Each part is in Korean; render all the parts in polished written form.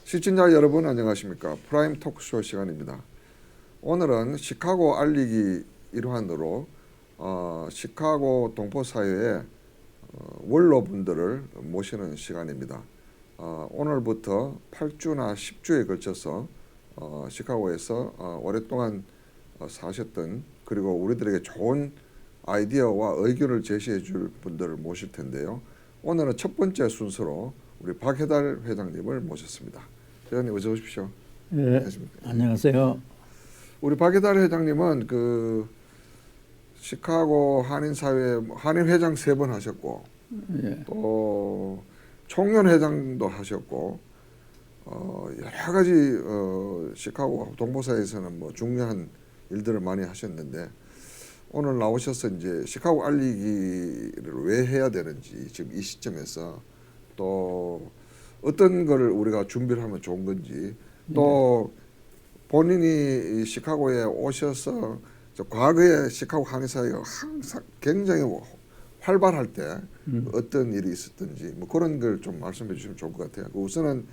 시청자 여러분 안녕하십니까. 프라임 토크쇼 시간입니다. 오늘은 시카고 알리기 일환으로 시카고 동포사회의 원로분들을 모시는 시간입니다. 오늘부터 8주나 10주에 걸쳐서 시카고에서 오랫동안 사셨던, 그리고 우리들에게 좋은 아이디어와 의견을 제시해 줄 분들을 모실 텐데요. 오늘은 첫 번째 순서로 우리 박해달 회장님을 모셨습니다. 회장님 어서 오십시오. 네, 안녕하세요. 우리 박해달 회장님은 그 시카고 한인사회 한인회장 3번 하셨고, 예. 또 총련회장도 하셨고, 여러 가지 시카고 동포사에서는 뭐 중요한 일들을 많이 하셨는데, 오늘 나오셔서 이제 시카고 알리기를 왜 해야 되는지, 지금 이 시점에서 또 어떤 거를 우리가 준비를 하면 좋은 건지, 또 본인이 시카고에 오셔서 과거에 시카고 한인사회가 항상 굉장히 활발할 때 어떤 일이 있었던지 뭐 그런 걸 좀 말씀해 주시면 좋을 것 같아요. 우선은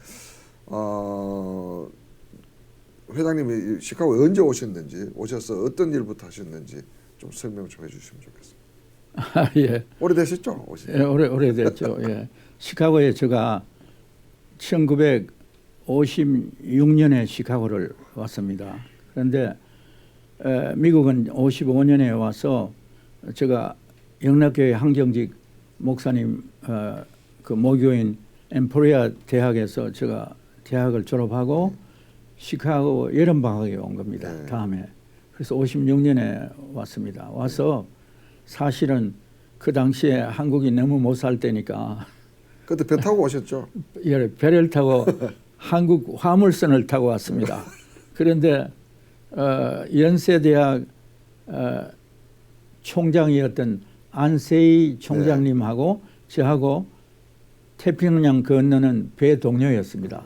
회장님이 시카고에 언제 오셨는지, 오셔서 어떤 일부터 하셨는지 좀 설명 좀 해주시면 좋겠습니다. 예. 오래되셨죠? 오신? 예, 오래됐죠. 예. 시카고에 제가 1956년에 시카고를 왔습니다. 그런데 미국은 55년에 와서 제가 영락교회 항정직 목사님 그 모교인 엠포리아 대학에서 제가 대학을 졸업하고 시카고 여름방학에 온 겁니다. 네. 다음에. 그래서 56년에 왔습니다. 와서 사실은 그 당시에 한국이 너무 못 살 때니까 그때 배 타고 오셨죠? 예, 배를 타고 한국 화물선을 타고 왔습니다. 그런데 연세대학 총장이었던 안세희 총장님하고 저하고 태평양 건너는 배 동료였습니다.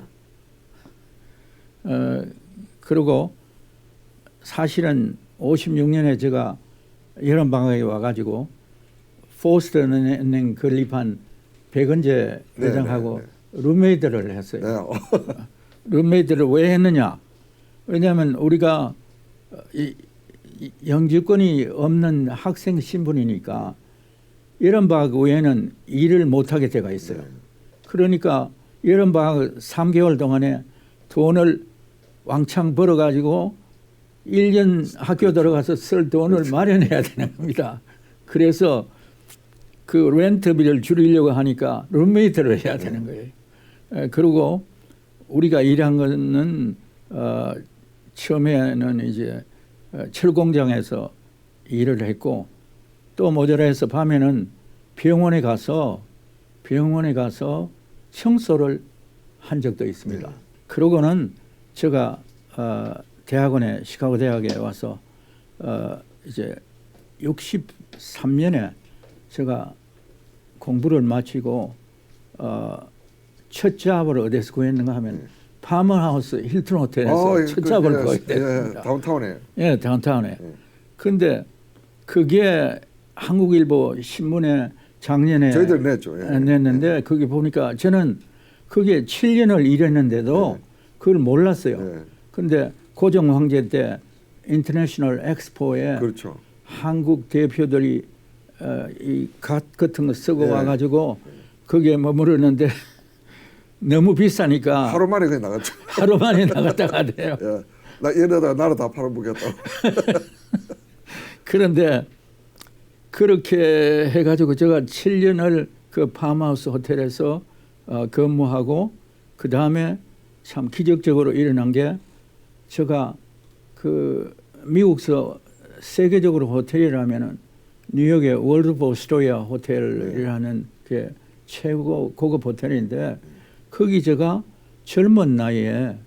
그리고 사실은 56년에 제가 여름방학에 와가지고 포스트 은행 건립한 백은재 회장하고 룸메이트를 했어요. 네. 룸메이트를 왜 했느냐? 왜냐하면 우리가 영주권이 없는 학생 신분이니까 여름방학 외에는 일을 못하게 돼가 있어요. 그러니까 여름방학 3개월 동안에 돈을 왕창 벌어가지고 1년 학교 들어가서 쓸 돈을 마련해야 되는 겁니다. 그래서 그 렌트비를 줄이려고 하니까 룸메이트를 해야 되는 거예요. 그리고 우리가 일한 거는 처음에는 이제 철공장에서 일을 했고, 또 모자라서 밤에는 병원에 가서 청소를 한 적도 있습니다. 그러고는 제가 대학원에 시카고 대학에 와서 이제 63년에 제가 공부를 마치고 첫 잡을 어디서 구했는가 하면 파머하우스 힐튼 호텔에서 첫 잡을 구하게 됐습니다. 예, 다운타운에. 예, 다운타운에. 근데 그게 한국일보 신문에 작년에 저희들 냈죠. 예. 냈는데 거기 보니까 저는 그게 7년을 일했는데도 그걸 몰랐어요. 근데 고종 황제 때 인터내셔널 엑스포에 그렇죠. 한국 대표들이 이 갓 같은 거 쓰고 와가지고 거기에 머무르는데 너무 비싸니까 하루 만에 그냥 나갔죠. 하루 만에 나갔다가 돼요. 예. 나 이러다가 나라 다 팔아보겠다고. 그런데 그렇게 해가지고 제가 7년을 그 팜하우스 호텔에서 근무하고, 그 다음에 참 기적적으로 일어난 게, 제가 그 미국서 세계적으로 호텔이라면은 뉴욕의 월드보 스토리아 호텔이라는 게 최고 고급 호텔인데, 거기 제가 젊은 나이에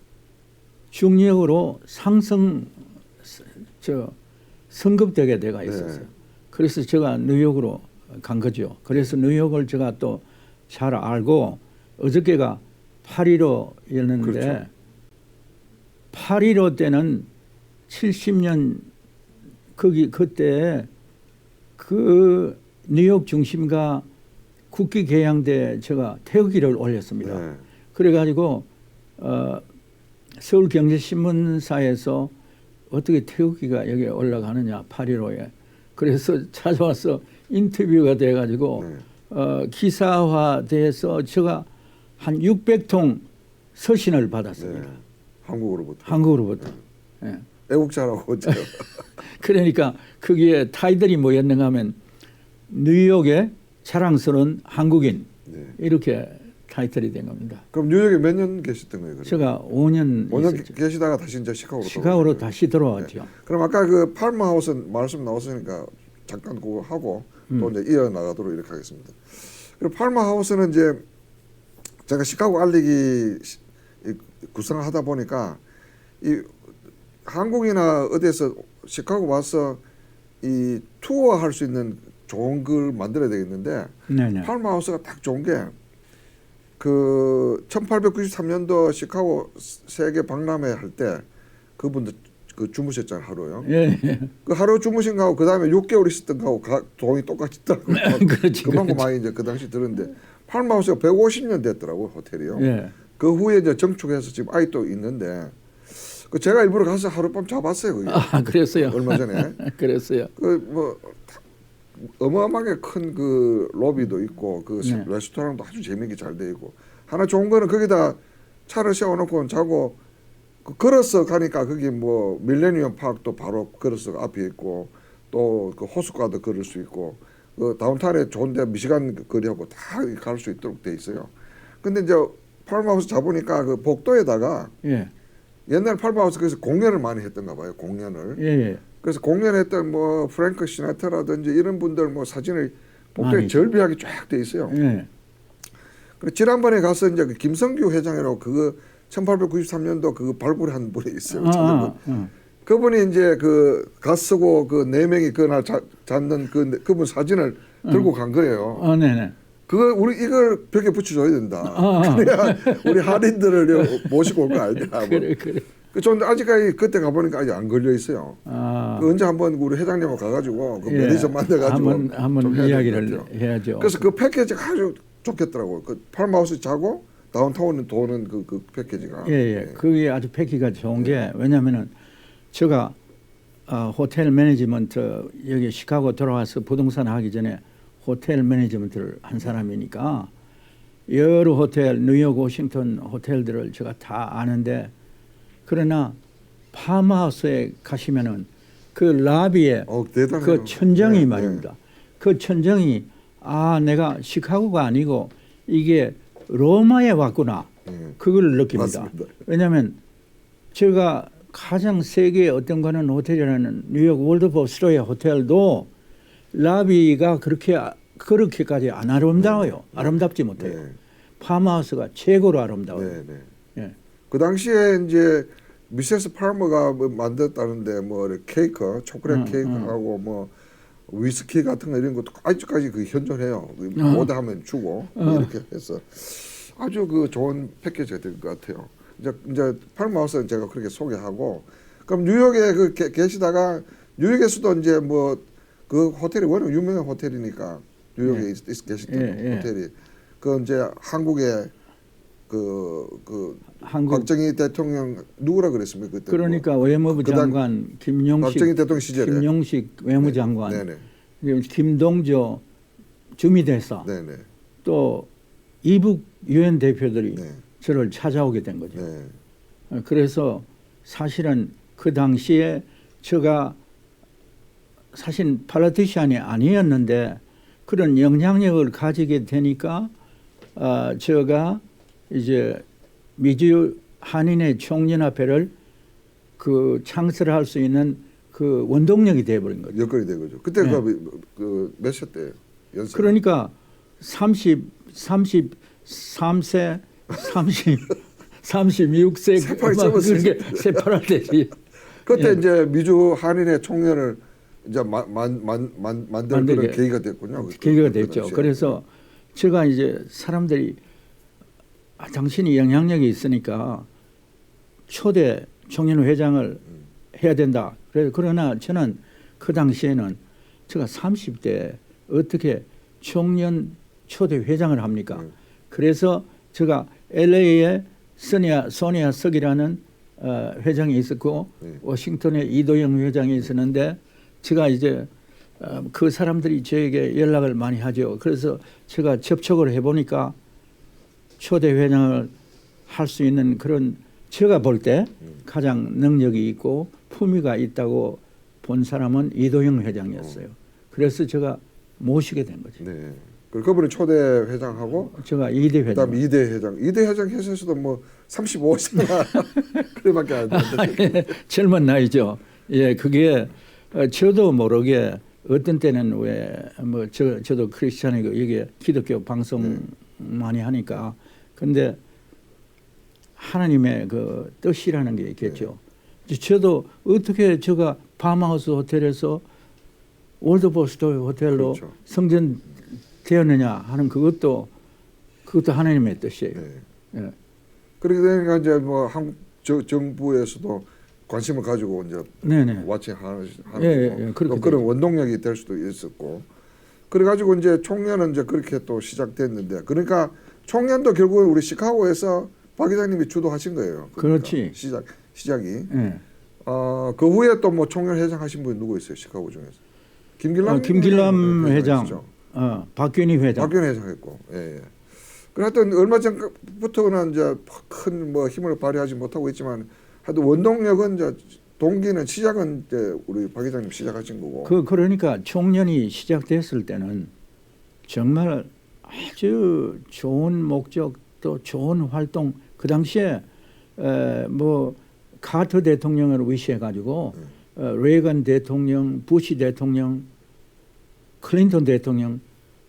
중력으로 승급되게 돼가 있었어요. 그래서 제가 뉴욕으로 간 거죠. 그래서 뉴욕을 제가 또 잘 알고, 어저께가 8.15였는데 그렇죠. 8.15 때는 70년 그때 그 뉴욕 중심가 국기 개양대 제가 태극기를 올렸습니다. 그래가지고 서울경제신문사에서 어떻게 태극기가 여기에 올라가느냐 8.15에 그래서 찾아와서 인터뷰가 돼가지고 네. 기사화돼서 제가 한 600통 서신을 받았습니다. 네. 한국으로부터. 한국으로부터. 예. 애국자라고 제가. 그러니까 거기에 타이틀이 뭐였는가 하면 뉴욕의 자랑스러운 한국인 네. 이렇게 타이틀이 된 겁니다. 그럼 뉴욕에 몇 년 계셨던 거예요? 그러면? 제가 5년 5년 있었죠. 계시다가 다시 이제 시카고로 시카고로 돌아오셨어요. 다시 돌아왔죠. 그럼 아까 그 팔마하우스 말씀 나왔으니까 잠깐 그거 하고 또 이제 이어 나가도록 이렇게 하겠습니다. 그리고 팔마하우스는 이제 제가 시카고 알리기 구성하다 보니까 이 한국이나 어디에서 시카고 와서 이 투어 할 수 있는 좋은 걸 만들어야 되겠는데 네네. 팔마하우스가 딱 좋은 게 그 1893년도 시카고 세계 박람회 할 때 그분들 그 주무셨잖아요 하루요. 예, 예. 그 하루 주무신 거하고 그 다음에 6개월 있었던 거하고 돈이 똑같이 있더라고요. 그렇지, 그만큼 그렇지. 많이 이제 그 당시 들었는데 팔마하우스가 150년 됐더라고 호텔이요. 예. 그 후에 이제 정축해서 지금 아직도 있는데 그 제가 일부러 가서 하룻밤 자봤어요. 그게. 아, 그랬어요. 얼마 전에 그랬어요. 그 뭐 어마어마하게 큰 그 로비도 있고 그 네. 레스토랑도 아주 재미있게 잘 돼 있고 하나 좋은 거는 거기다 차를 세워놓고 자고 그 걸어서 가니까 거기 뭐 밀레니엄 파크도 바로 걸어서 앞에 있고 또 그 호숫가도 걸을 수 있고 그 다운타운에 좋은데 미시간 거리하고 다 갈 수 있도록 돼 있어요. 근데 이제 팔마하우스 잡으니까 그 복도에다가 예. 옛날 팔마하우스 그래서 공연을 많이 했던가 봐요. 공연을. 예, 예. 그래서 공연했던 뭐 프랭크 시나트라든지 이런 분들 뭐 사진을 복도에 많이 절비하게 쫙 돼 있어요. 예. 그리고 지난번에 가서 이제 그 김성규 회장이라고 그거 1893년도 그거 발굴한 분이 있어요. 그분이 이제 그 가쓰고 그 네 명이 그날 잡는 그분 사진을 들고 간 거예요. 네네. 그거 우리 이걸 벽에 붙여줘야 된다. 그래야 우리 한인들을 모시고 올 거 아니냐. 뭐. 그래, 그래. 저 아직까지 그때 가보니까 아직 안 걸려 있어요. 아, 그 언제 한번 우리 회장님하고 가가지고 그 예. 매니저 만나가지고 한번 좀 해야 될 이야기를 것 같아요. 해야죠. 그래서 그 패키지가 아주 좋겠더라고요. 그 팔마우스 자고 다운타운은 도는 그 패키지가. 예, 예. 그게 아주 패키가 좋은 게 왜냐면은 제가 호텔 매니지먼트 여기 시카고 들어와서 부동산 하기 전에 호텔 매니지먼트를 한 사람이니까 여러 호텔 뉴욕 워싱턴 호텔들을 제가 다 아는데 그러나 파마하우스에 가시면은 그 라비에 대단해요. 그 천정이 네, 말입니다. 그 천정이 내가 시카고가 아니고 이게 로마에 왔구나. 네. 그걸 느낍니다. 맞습니다. 왜냐하면 제가 가장 세계의 어떤 거는 호텔이라는 뉴욕 월드포 스토리아 호텔도 라비가 그렇게까지 안 아름다워요. 아름답지 못해요. 네. 파마하우스가 최고로 아름다워요. 네, 네. 예. 그 당시에 이제 미세스 팔머가 뭐 만들었다는데 뭐 이렇게 케이크, 초콜릿 케이크하고 뭐 위스키 같은 거 이런 것도 아직까지 그 현존해요. 오더하면 주고 뭐 이렇게 해서 아주 그 좋은 패키지가 될 것 같아요. 이제 팔마하우스는 제가 그렇게 소개하고 그럼 뉴욕에 그 계시다가 뉴욕에서도 이제 뭐 그 호텔이 워낙 유명한 호텔이니까 뉴욕에 계셨던 호텔이 그 이제 한국의 그 한국 박정희 대통령 누구라 그랬습니까 그때? 그러니까 외무부 장관 김용식 박정희 대통령 시절에 김용식 외무장관 네네. 김동조 주미대사 네네. 또 이북 유엔 대표들이 네. 저를 찾아오게 된 거죠. 네. 그래서 사실은 그 당시에 제가 사실 팔라티시안이 아니었는데 그런 영향력을 가지게 되니까 제가 이제 미주 한인의 총연합회를 그 창설할 수 있는 그 원동력이 되어버린 거죠. 여건이 된 거죠. 그때 네. 그 몇 세 때예요? 연세. 그러니까 33세, 36세 새파리 접었어요. 그렇게 세파랄 때지. 그때 예. 이제 미주 한인의 총연을 이제 만들 그런 계기가 됐군요. 계기가 그 됐죠. 당시에. 그래서 제가 이제 사람들이 당신이 영향력이 있으니까 초대 청년 회장을 해야 된다. 그러나 저는 그 당시에는 제가 30대 어떻게 청년 초대 회장을 합니까? 그래서 제가 LA에 소니아 석이라는 회장이 있었고 네. 워싱턴에 이도영 회장이 있었는데 제가 이제 그 사람들이 저에게 연락을 많이 하죠. 그래서 제가 접촉을 해보니까 초대 회장을 할 수 있는 그런 제가 볼 때 가장 능력이 있고 품위가 있다고 본 사람은 이도영 회장이었어요. 그래서 제가 모시게 된 거죠. 네. 그분이 초대 회장하고 제가 이대 회장. 그다음 이대 회장. 이대 회장 해서도 뭐 35세나 그래밖에 안 되는데. 젊은 나이죠. 예, 그게 저도 모르게 어떤 때는 왜 뭐 저도 크리스찬이고 이게 기독교 방송 많이 하니까 근데 하나님의 그 뜻이라는 게 있겠죠. 저도 어떻게 제가 파마하우스 호텔에서 월드버스트 호텔로 그렇죠. 성전 되었느냐 하는 그것도 하나님의 뜻이에요. 네. 예. 그렇게 되니까 이제 뭐 한국 정부에서도 관심을 가지고 이제 네네. 와칭하는 예, 거고 예, 또 그렇게 그런 되죠. 원동력이 될 수도 있었고 그래가지고 이제 총련은 이제 그렇게 또 시작됐는데 그러니까 총련도 결국은 우리 시카고에서 박 회장님이 주도하신 거예요. 그러니까 그렇지. 시작이. 예. 그 후에 또 뭐 총련 회장 하신 분이 누구 있어요 시카고 중에서? 김길남 회장, 하시죠. 박균희 회장. 박균 회장 했고, 예. 그랬던 얼마 전부터는 이제 큰 뭐 힘을 발휘하지 못하고 있지만, 하여튼 원동력은 이제 동기는 시작은 이제 우리 박 회장님 시작하신 거고. 그러니까 총련이 시작됐을 때는 정말 아주 좋은 목적 또 좋은 활동 그 당시에 뭐 카터 대통령을 위시해 가지고 레이건 대통령, 부시 대통령, 클린턴 대통령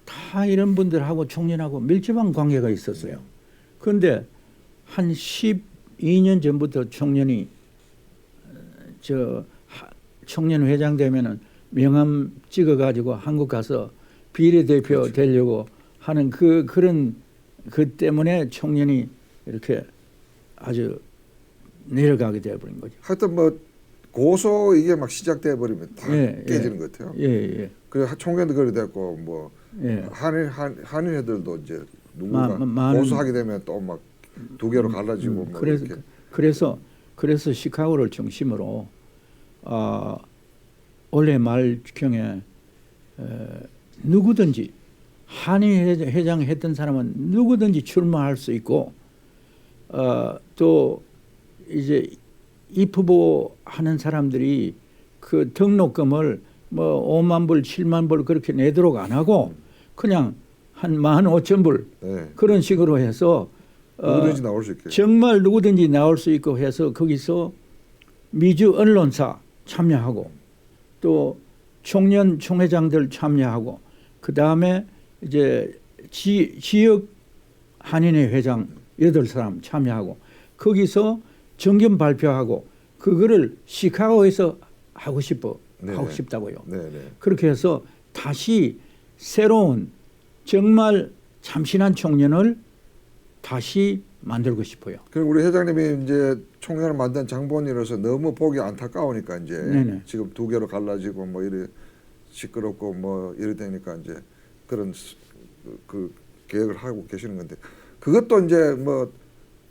다 이런 분들하고 총련하고 밀접한 관계가 있었어요. 그런데 한 12년 전부터 총련이 총련 회장 되면은 명함 찍어가지고 한국 가서 비례대표 그렇죠. 되려고 하는 그런 때문에 총련이 이렇게 아주 내려가게 되어버린 거죠. 하여튼 뭐 고소 이게 막 시작돼 버리면 다 깨지는 것 같아요. 예. 그리고 총련도 그래 됐고 뭐 예. 한인 애들도 이제 누군가 많은- 고소하게 되면 또 막 두 개로 갈라지고 뭐 이렇게. 그래서 시카고를 중심으로 올해 말경에 누구든지 한인 회장 했던 사람은 누구든지 출마할 수 있고 또 이제 입후보 하는 사람들이 그 등록금을 뭐 5만 불, 7만 불 그렇게 내도록 안 하고 그냥 한 15,000불 네. 그런 식으로 해서 누구든지 나올 수 있게. 정말 누구든지 나올 수 있고 해서 거기서 미주 언론사 참여하고 또 총련 총회장들 참여하고 그 다음에 이제 지역 한인회 회장 8사람 참여하고 거기서 정견 발표하고 그거를 시카고에서 하고 싶다고요. 네네. 그렇게 해서 다시 새로운 정말 참신한 총련을 다시 만들고 싶어요. 그리고 우리 회장님이 이제 총련을 만든 장본인으로서 너무 보기 안타까우니까 이제 네네. 지금 두 개로 갈라지고 뭐 이래 시끄럽고 뭐 이래 되니까 이제 그런 그 계획을 하고 계시는 건데 그것도 이제 뭐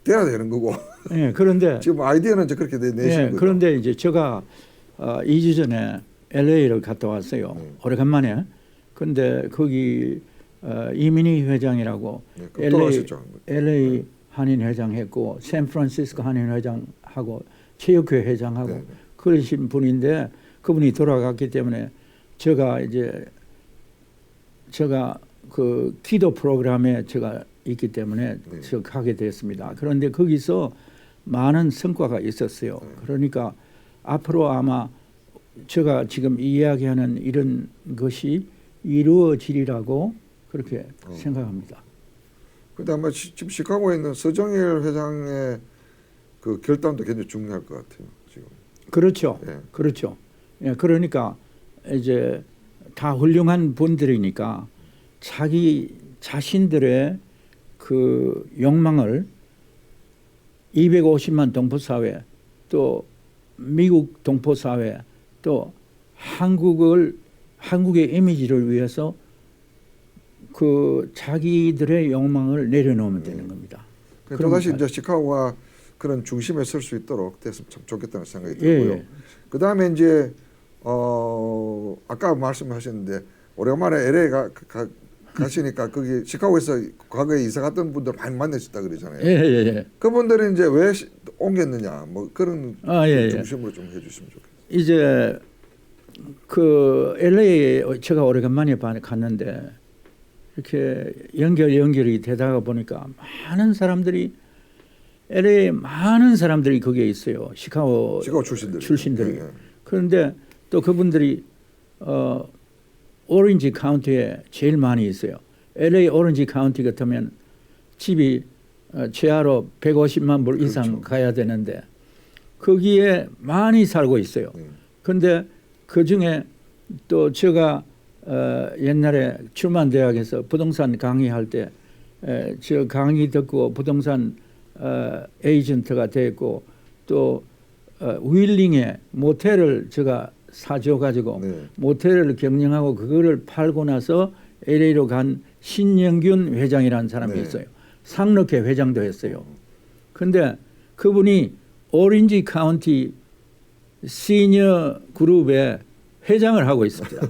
돼야 되는 거고. 네, 그런데 지금 아이디어는 이제 그렇게 내신 거죠. 그런데 이제 제가 2주 전에 LA를 갔다 왔어요. 오래간만에. 근데 거기 이민희 회장이라고 네, 그럼 돌아가셨죠. LA 한인 회장 했고 샌프란시스코 한인 회장하고 체육회 회장하고 네. 그러신 분인데 그분이 돌아갔기 때문에 제가 그 기도 프로그램에 제가 있기 때문에 네. 제가 가게 됐습니다. 그런데 거기서 많은 성과가 있었어요. 그러니까 앞으로 아마 제가 지금 이야기하는 이런 것이 이루어지리라고 그렇게 생각합니다. 그다음에 지금 시카고에 있는 서정일 회장의 그 결단도 굉장히 중요할 것 같아요. 지금. 그렇죠. 예. 그렇죠. 예, 그러니까 이제 다 훌륭한 분들이니까 자기 자신들의 그 욕망을 250만 동포 사회 또 미국 동포 사회 또 한국의 이미지를 위해서 그 자기들의 욕망을 내려놓으면 되는 겁니다. 또 다시 이제 시카고가 그런 중심에 설 수 있도록 됐으면 참 좋겠다는 생각이 예, 들고요. 예. 그 다음에 이제 아까 말씀하셨는데 오랜만에 LA 가시니까 거기 시카고에서 과거에 이사 갔던 분들 많이 만나셨다 그러잖아요. 예, 예, 예. 그분들은 이제 왜 옮겼느냐 뭐 그런 예, 예. 중심으로 좀 해주시면 좋겠어요. 이제 그 LA 제가 오래간만에 갔는데 이렇게 연결이 되다가 보니까 많은 사람들이 LA 많은 사람들이 거기에 있어요. 시카고 출신들이. 예, 예. 그런데 또 그분들이 오렌지 카운티에 제일 많이 있어요. LA 오렌지 카운티 같으면 집이 최하로 150만 불 이상 그렇죠. 가야 되는데 거기에 많이 살고 있어요. 그런데 그 중에 또 제가 옛날에 출만 대학에서 부동산 강의할 때 저 강의 듣고 부동산 에이전트가 됐고 또 윌링에 모텔을 제가 사줘 가지고 네. 모텔을 경영하고 그거를 팔고 나서 LA로 간 신영균 회장이라는 사람이 네. 있어요. 상록회 회장도 했어요. 근데 그분이 오렌지 카운티 시니어 그룹의 회장을 하고 있습니다.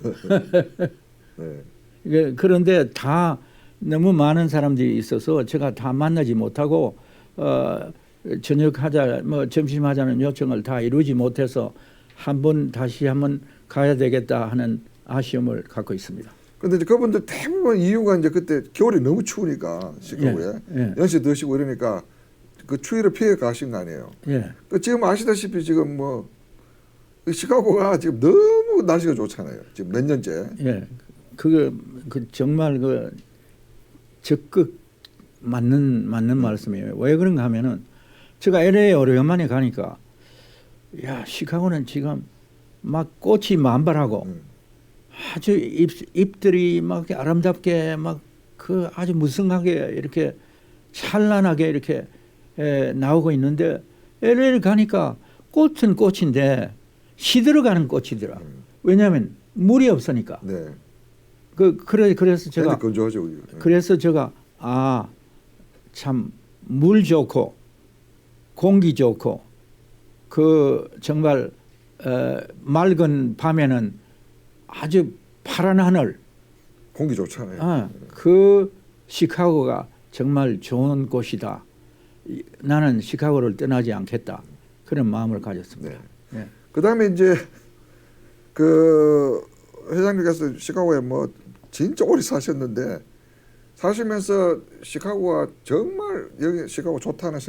네. 그런데 다 너무 많은 사람들이 있어서 제가 다 만나지 못하고 저녁하자 뭐 점심하자는 요청을 다 이루지 못해서 다시 한번 가야 되겠다 하는 아쉬움을 갖고 있습니다. 근데 이제 그분들 대부분 이유가 이제 그때 겨울이 너무 추우니까 시카고에 예. 연시 드시고 이러니까 그 추위를 피해 가신 거 아니에요. 예. 그 지금 아시다시피 지금 뭐 시카고가 지금 너무 날씨가 좋잖아요. 지금 몇 년째. 예. 그 정말 그 적극 맞는 말씀이에요. 왜 그런가 하면은 제가 LA 오래간만에 가니까 야, 시카고는 지금 막 꽃이 만발하고 아주 잎들이 막 아름답게 막 그 아주 무성하게 이렇게 찬란하게 이렇게 나오고 있는데 LA를 가니까 꽃은 꽃인데 시들어가는 꽃이더라. 왜냐하면 물이 없으니까. 네. 그래서 제가 건조하죠. 네. 그래서 제가 참 물 좋고 공기 좋고 그 정말 맑은 밤에는 아주 파란 하늘 공기 좋잖아요. 그 시카고가 정말 좋은 곳이다. 나는 시카고를 떠나지 않겠다. 그런 마음을 가졌습니다. 네. 네. 그다음에 이제 그 회장님께서 시카고에 뭐 진짜 오래 사셨는데 사시면서 시카고가 정말 여기 시카고 좋다는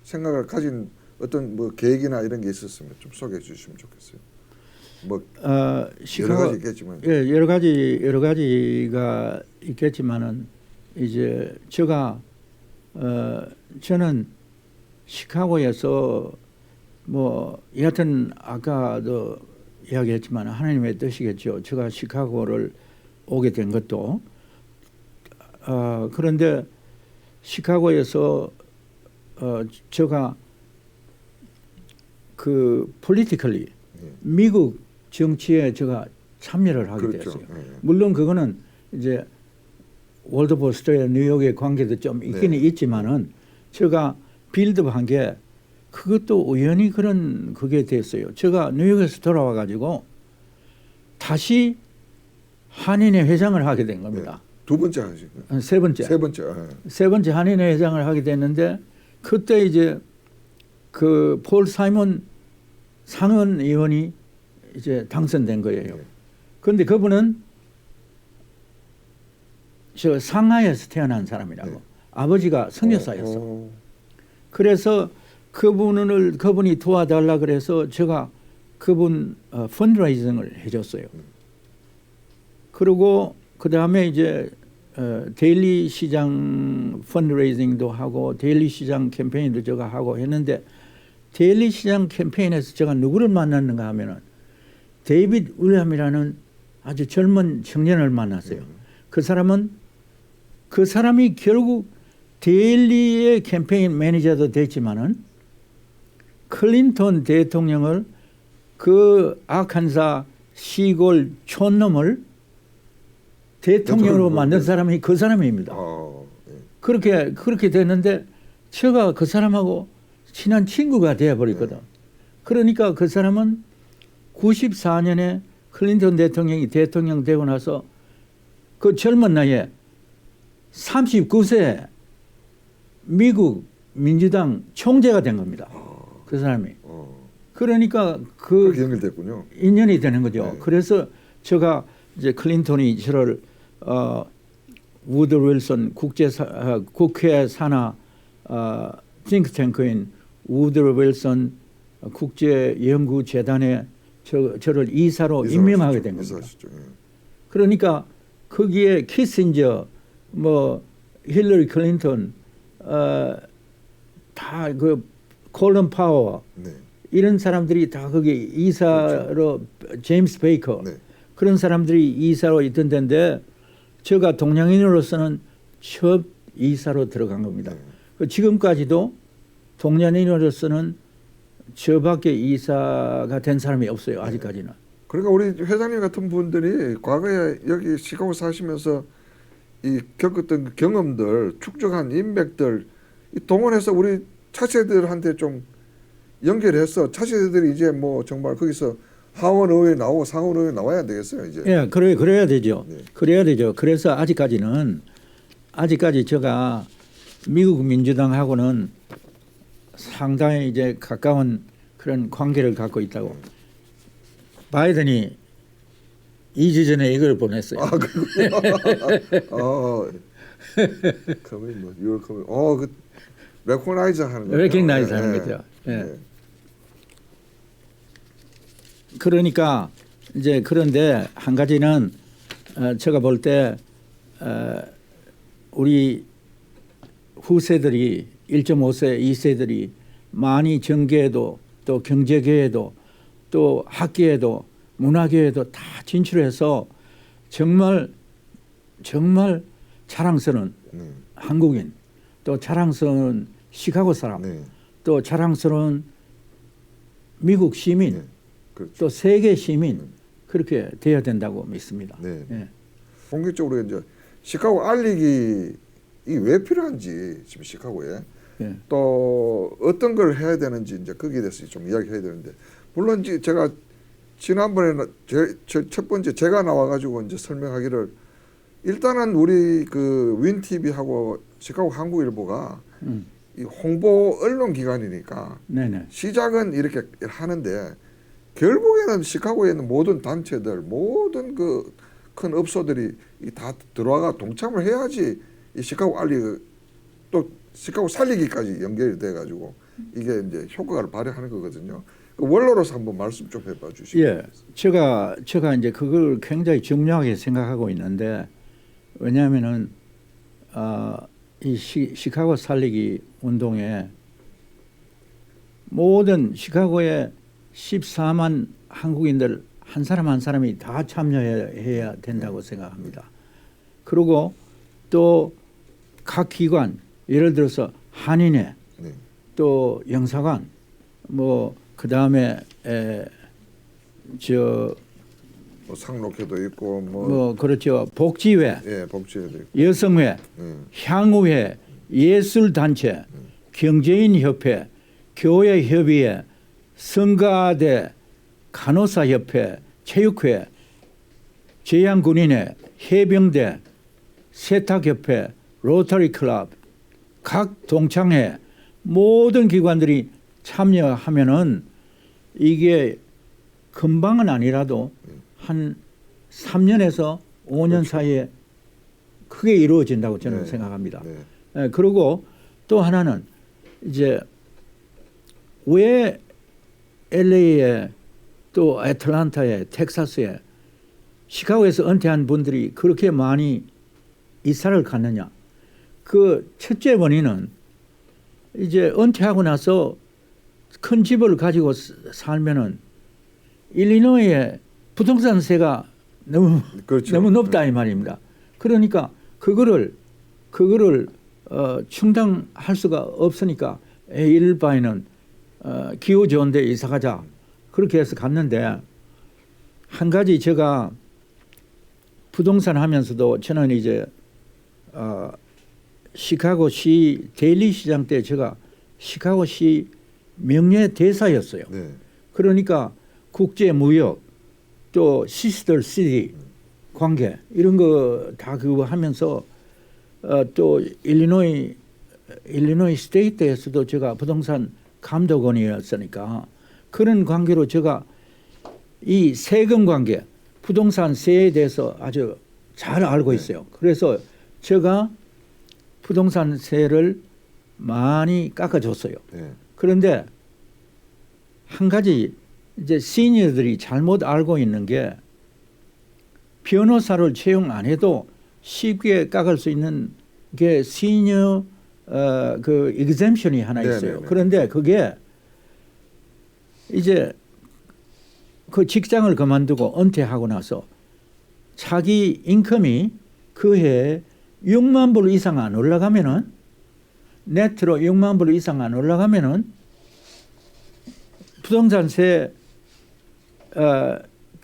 생각을 가진 어떤 뭐 계획이나 이런 게 있었으면 좀 소개해 주시면 좋겠어요. 뭐 여러 가지 있겠지만 예, 여러 가지가 있겠지만은 이제 제가 저는 시카고에서 뭐 여하튼 아까도 이야기했지만 하나님의 뜻이겠죠. 제가 시카고를 오게 된 것도 그런데 시카고에서 제가 그 politically 미국 정치에 제가 참여를 하게 그렇죠. 됐어요. 네. 물론 그거는 이제 월드포스트와 뉴욕의 관계도 좀 있기는 있지만은 제가 빌드업한 게 그것도 우연히 그게 됐어요. 제가 뉴욕에서 돌아와 가지고 다시 한인회 회장을 하게 된 겁니다. 두 번째 하시고 세 번째. 세 번째 한인회 회장을 하게 됐는데 그때 이제 그 폴 사이먼 상원 의원이 이제 당선된 거예요. 그런데 그분은 저 상하이에서 태어난 사람이라고. 아버지가 선교사였어. 그래서 그분이 도와달라 그래서 제가 그분 펀드레이징을 해줬어요. 그리고 그 다음에 이제 데일리 시장 펀드레이징도 하고 데일리 시장 캠페인도 제가 하고 했는데 데일리 시장 캠페인에서 제가 누구를 만났는가 하면은 데이빗 윌리엄이라는 아주 젊은 청년을 만났어요. 그 사람이 결국 데일리의 캠페인 매니저도 됐지만은 클린턴 대통령을 그 아칸사 시골 촌놈을 대통령으로 만든 사람이 그 사람입니다. 그렇게 됐는데 제가 그 사람하고 친한 친구가 되어버렸거든. 그러니까 그 사람은 94년에 클린턴 대통령이 대통령 되고 나서 그 젊은 나이에 39세 미국 민주당 총재가 된 겁니다. 그 사람이. 그러니까 그렇게 연결됐군요. 인연이 되는 거죠. 네. 그래서 제가 이제 클린턴이 저를 우드 윌슨 국회 산하 싱크탱크인 우드 윌슨 국제연구재단에 저를 이사로 임명하게 된 겁니다. 이사하시죠. 예. 그러니까 거기에 키신저, 뭐 힐러리 클린턴, 다 그 콜런 파워 네. 이런 사람들이 다 거기 이사로 제임스 베이커 네. 그런 사람들이 이사로 있던 데인데 제가 동양인으로서는 첫 이사로 들어간 겁니다. 네. 그 지금까지도 동양인으로서는 저밖에 이사가 된 사람이 없어요. 아직까지는. 그러니까 우리 회장님 같은 분들이 과거에 여기 시카고 사시면서 이 겪었던 그 경험들, 축적한 인맥들 이 동원해서 우리 차세들한테 좀 연결해서 차세들이 이제 뭐 정말 거기서 하원 의회 나오고 상원 의회 나와야 되겠어요 이제. 예, 그래야 되죠. 네. 그래야 되죠. 그래서 아직까지 제가 미국 민주당하고는 상당히 이제 가까운 그런 관계를 갖고 있다고. 바이든이 2주 전에 이걸 보냈어요. 아 그리고 커밍 뭐 유월 커밍 그 레코나이즈 하는 거죠. 레코나이즈 하는 거죠. 예. 그러니까 이제 그런데 한 가지는 제가 볼 때 우리 후세들이 1.5세, 2세들이 많이 정계에도 또 경제계에도 또 학계에도 문화계에도 다 진출해서 정말 자랑스러운 한국인 또 자랑스러운 시카고 사람 네. 또 자랑스러운 미국 시민 네. 그렇죠. 또 세계 시민 그렇게 돼야 된다고 믿습니다. 네. 예. 본격적으로 이제 시카고 알리기 이게 왜 필요한지 지금 시카고에 예. 또 어떤 걸 해야 되는지 이제 거기에 대해서 좀 이야기해야 되는데 물론 제가 지난번에 첫 번째 제가 나와가지고 이제 설명하기를 일단은 우리 그 윈 TV하고 시카고 한국일보가 이 홍보 언론 기관이니까 네네. 시작은 이렇게 하는데 결국에는 시카고에 있는 모든 단체들 모든 그 큰 업소들이 다 들어와가 동참을 해야지 이 시카고 알리기 또 시카고 살리기까지 연결이 돼 가지고 이게 이제 효과를 발휘하는 거거든요. 그 원로로서 한번 말씀 좀 해봐 주시죠. 예, 제가 이제 그걸 굉장히 중요하게 생각하고 있는데 왜냐하면은 이 시카고 살리기 운동에 모든 시카고의 14만 한국인들 한 사람 한 사람이 다 참여해야 된다고 생각합니다. 그리고 또 각 기관 예를 들어서 한인회 네. 또 영사관 뭐 그다음에 뭐 상록회도 있고 뭐 그렇죠. 복지회, 예, 복지회도 있고. 여성회, 향후회, 예술단체, 경제인협회, 교회협의회, 성가대, 간호사협회, 체육회, 제양군인회, 해병대, 세탁협회, 로터리클럽, 각 동창회 모든 기관들이 참여하면은 이게 금방은 아니라도 한 3년에서 5년 그렇죠. 사이에 크게 이루어진다고 저는 네. 생각합니다. 네. 예, 그리고 또 하나는 이제 왜 LA에 또 애틀란타에 텍사스에 시카고에서 은퇴한 분들이 그렇게 많이 이사를 갔느냐. 그 첫째 원인은 이제 은퇴하고 나서 큰 집을 가지고 살면은 일리노이에 부동산세가 그렇죠. 너무 높다 이 말입니다. 그러니까 그거를 충당할 수가 없으니까 이럴 바에는 기후 좋은데 이사 가자. 그렇게 해서 갔는데 한 가지 제가 부동산 하면서도 저는 이제 시카고시 데일리 시장 때 제가 시카고시 명예 대사였어요. 네. 그러니까 국제 무역 또 시스터 시티 관계 이런 거 다 그거 하면서 또 일리노이 스테이트에서도 제가 부동산 감독원이었으니까 그런 관계로 제가 이 세금 관계, 부동산세에 대해서 아주 잘 알고 있어요. 그래서 제가 부동산세를 많이 깎아줬어요. 네. 그런데 한 가지 이제 시니어들이 잘못 알고 있는 게 변호사를 채용 안 해도 쉽게 깎을 수 있는 게 시니어 그 exemption이 하나 있어요. 네네네. 그런데 그게 이제 그 직장을 그만두고 은퇴하고 나서 자기 인컴이 그 해에 6만 불 이상 안 올라가면은 네트로 6만 불 이상 안 올라가면은 부동산세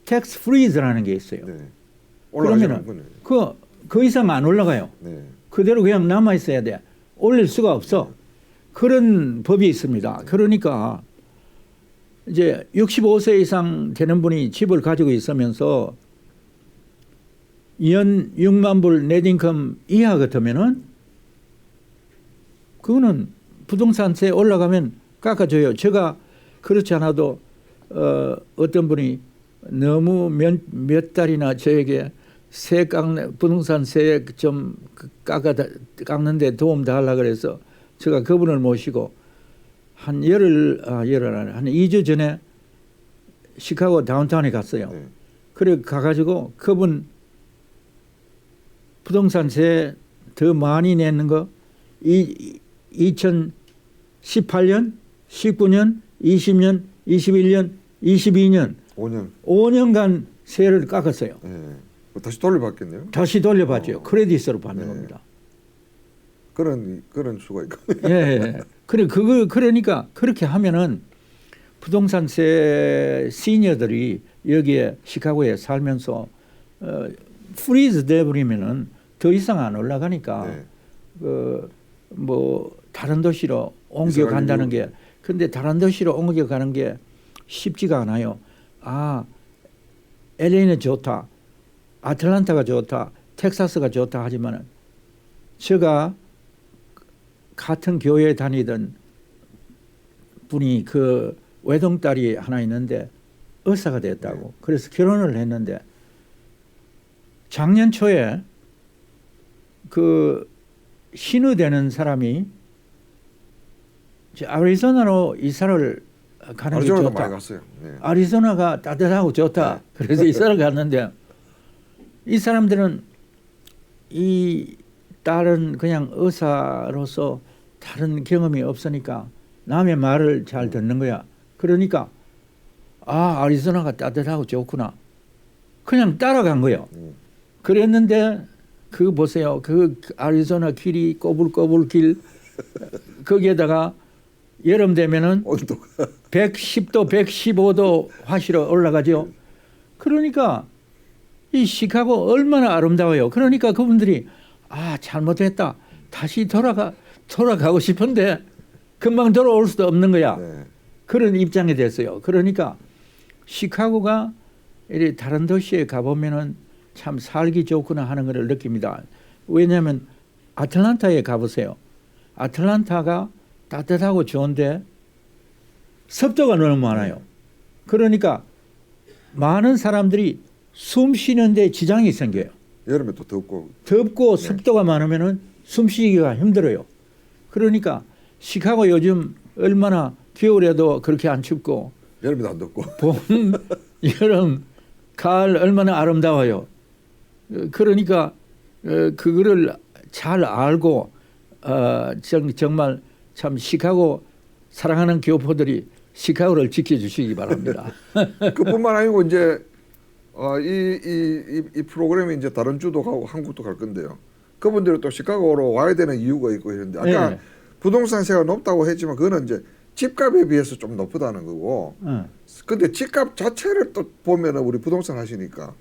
텍스 프리즈라는 게 있어요. 네. 올라가지는 그러면은 그 이상 안 올라가요. 네. 그대로 그냥 남아 있어야 돼. 올릴 수가 없어. 그런 법이 있습니다. 그러니까 이제 65세 이상 되는 분이 집을 가지고 있으면서 연 6만 불 넷인컴 이하 같으면은 그거는 부동산세 올라가면 깎아줘요. 제가 그렇지 않아도 어떤 분이 너무 몇 달이나 저에게 부동산세 좀 깎는데 도움 다 하려고 그래서 제가 그분을 모시고 한 2주 전에 시카고 다운타운에 갔어요. 네. 그래 가가지고 그분 부동산세 더 많이 내는 거 2018년, 19년, 20년, 21년, 22년 5년간 세를 깎았어요. 네. 다시 돌려받겠네요. 다시 돌려받죠. 크레딧으로 받는 네. 겁니다. 그런 수가 있고. 예. 그러니까 그렇게 하면은 부동산세 시니어들이 여기에 시카고에 살면서 프리즈 돼버리면은 더 이상 안 올라가니까 네. 뭐 다른 도시로 옮겨간다는 게 근데 다른 도시로 옮겨가는 게 쉽지가 않아요. 아, LA는 좋다. 아틀란타가 좋다. 텍사스가 좋다 하지만 제가 같은 교회에 다니던 분이 그 외동딸이 하나 있는데 의사가 됐다고. 그래서 결혼을 했는데 작년 초에 그 신우되는 사람이 아리조나로 이사를 가는 게 아리조나도 좋다. 많이 갔어요. 네. 아리조나가 따뜻하고 좋다. 네. 그래서 이사를 갔는데 이 사람들은 이 딸은 그냥 의사로서 다른 경험이 없으니까 남의 말을 잘 듣는 거야. 그러니까 아리조나가 따뜻하고 좋구나. 그냥 따라간 거예요. 그랬는데 그 보세요. 그 아리조나 길이 꼬불꼬불 길 거기에다가 여름 되면은 온도가 110도, 115도 화실로 올라가죠. 그러니까 이 시카고 얼마나 아름다워요. 그러니까 그분들이 잘못했다. 다시 돌아가고 싶은데 금방 돌아올 수도 없는 거야. 네. 그런 입장이 됐어요. 그러니까 시카고가 이렇게 다른 도시에 가보면은 참 살기 좋구나 하는 것을 느낍니다. 왜냐하면 아틀란타에 가보세요. 아틀란타가 따뜻하고 좋은데 습도가 너무 많아요. 그러니까 많은 사람들이 숨 쉬는데 지장이 생겨요. 여름에 또 덥고 습도가 많으면은 숨 쉬기가 힘들어요. 그러니까 시카고 요즘 얼마나 겨울에도 그렇게 안 춥고 여름에도 안 덥고 봄, 여름, 가을 얼마나 아름다워요. 그러니까 그거를 잘 알고 정말 참 시카고 사랑하는 교포들이 시카고를 지켜주시기 바랍니다. 그뿐만 아니고 이제 이 프로그램이 이제 다른 주도 가고 한국도 갈 건데요. 그분들이 또 시카고로 와야 되는 이유가 있고 이런데 아까 부동산세가 높다고 했지만 그거는 이제 집값에 비해서 좀 높다는 거고. 근데 집값 자체를 또 보면은 우리 부동산 하시니까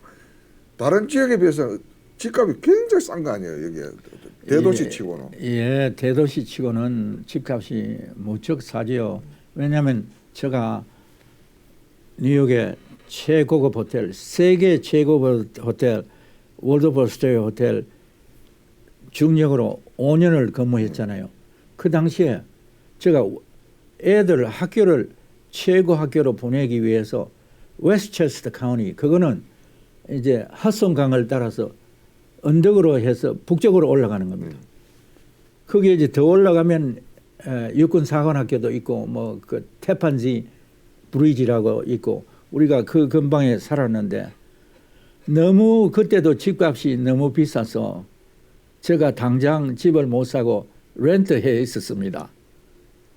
다른 지역에 비해서 집값이 굉장히 싼 거 아니에요, 여기 대도시치고는. 예, 대도시치고는 집값이 무척 싸지요. 왜냐하면 제가 뉴욕의 최고급 호텔, 세계 최고급 호텔, 월드버스터의 호텔 중역으로 5년을 근무했잖아요. 그 당시에 제가 애들 학교를 최고 학교로 보내기 위해서 웨스트체스터 카운티, 그거는 이제 핫송강을 따라서 언덕으로 해서 북쪽으로 올라가는 겁니다. 거기에 이제 더 올라가면 육군 사관학교도 있고 뭐 그 태판지 브리지라고 있고 우리가 그 근방에 살았는데 너무 그때도 집값이 너무 비싸서 제가 당장 집을 못 사고 렌트해 있었습니다.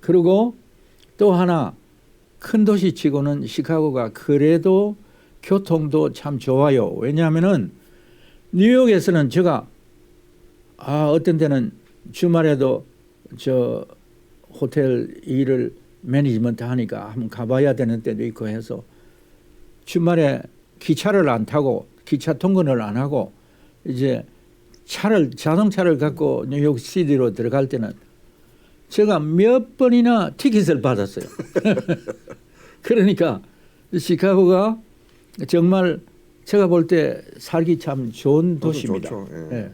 그리고 또 하나 큰 도시치고는 시카고가 그래도 교통도 참 좋아요. 왜냐하면은 뉴욕에서는 제가 어떤 때는 주말에도 저 호텔 일을 매니지먼트 하니까 한번 가봐야 되는 때도 있고 해서 주말에 기차를 안 타고 기차 통근을 안 하고 이제 자동차를 갖고 뉴욕 시티로 들어갈 때는 제가 몇 번이나 티켓을 받았어요. 그러니까 시카고가 정말 제가 볼 때 살기 참 좋은 도시입니다. 좋죠. 예. 예.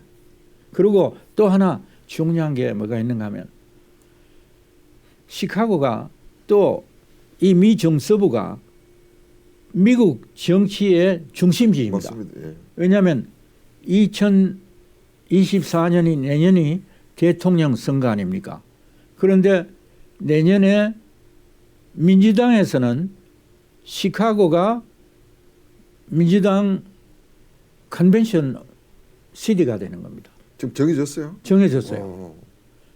그리고 또 하나 중요한 게 뭐가 있는가 하면 시카고가 또 이 미중서부가 미국 정치의 중심지입니다. 맞습니다. 예. 왜냐하면 2024년이 내년이 대통령 선거 아닙니까? 그런데 내년에 민주당에서는 시카고가 민주당 컨벤션 시티가 되는 겁니다. 지금 정해졌어요? 정해졌어요.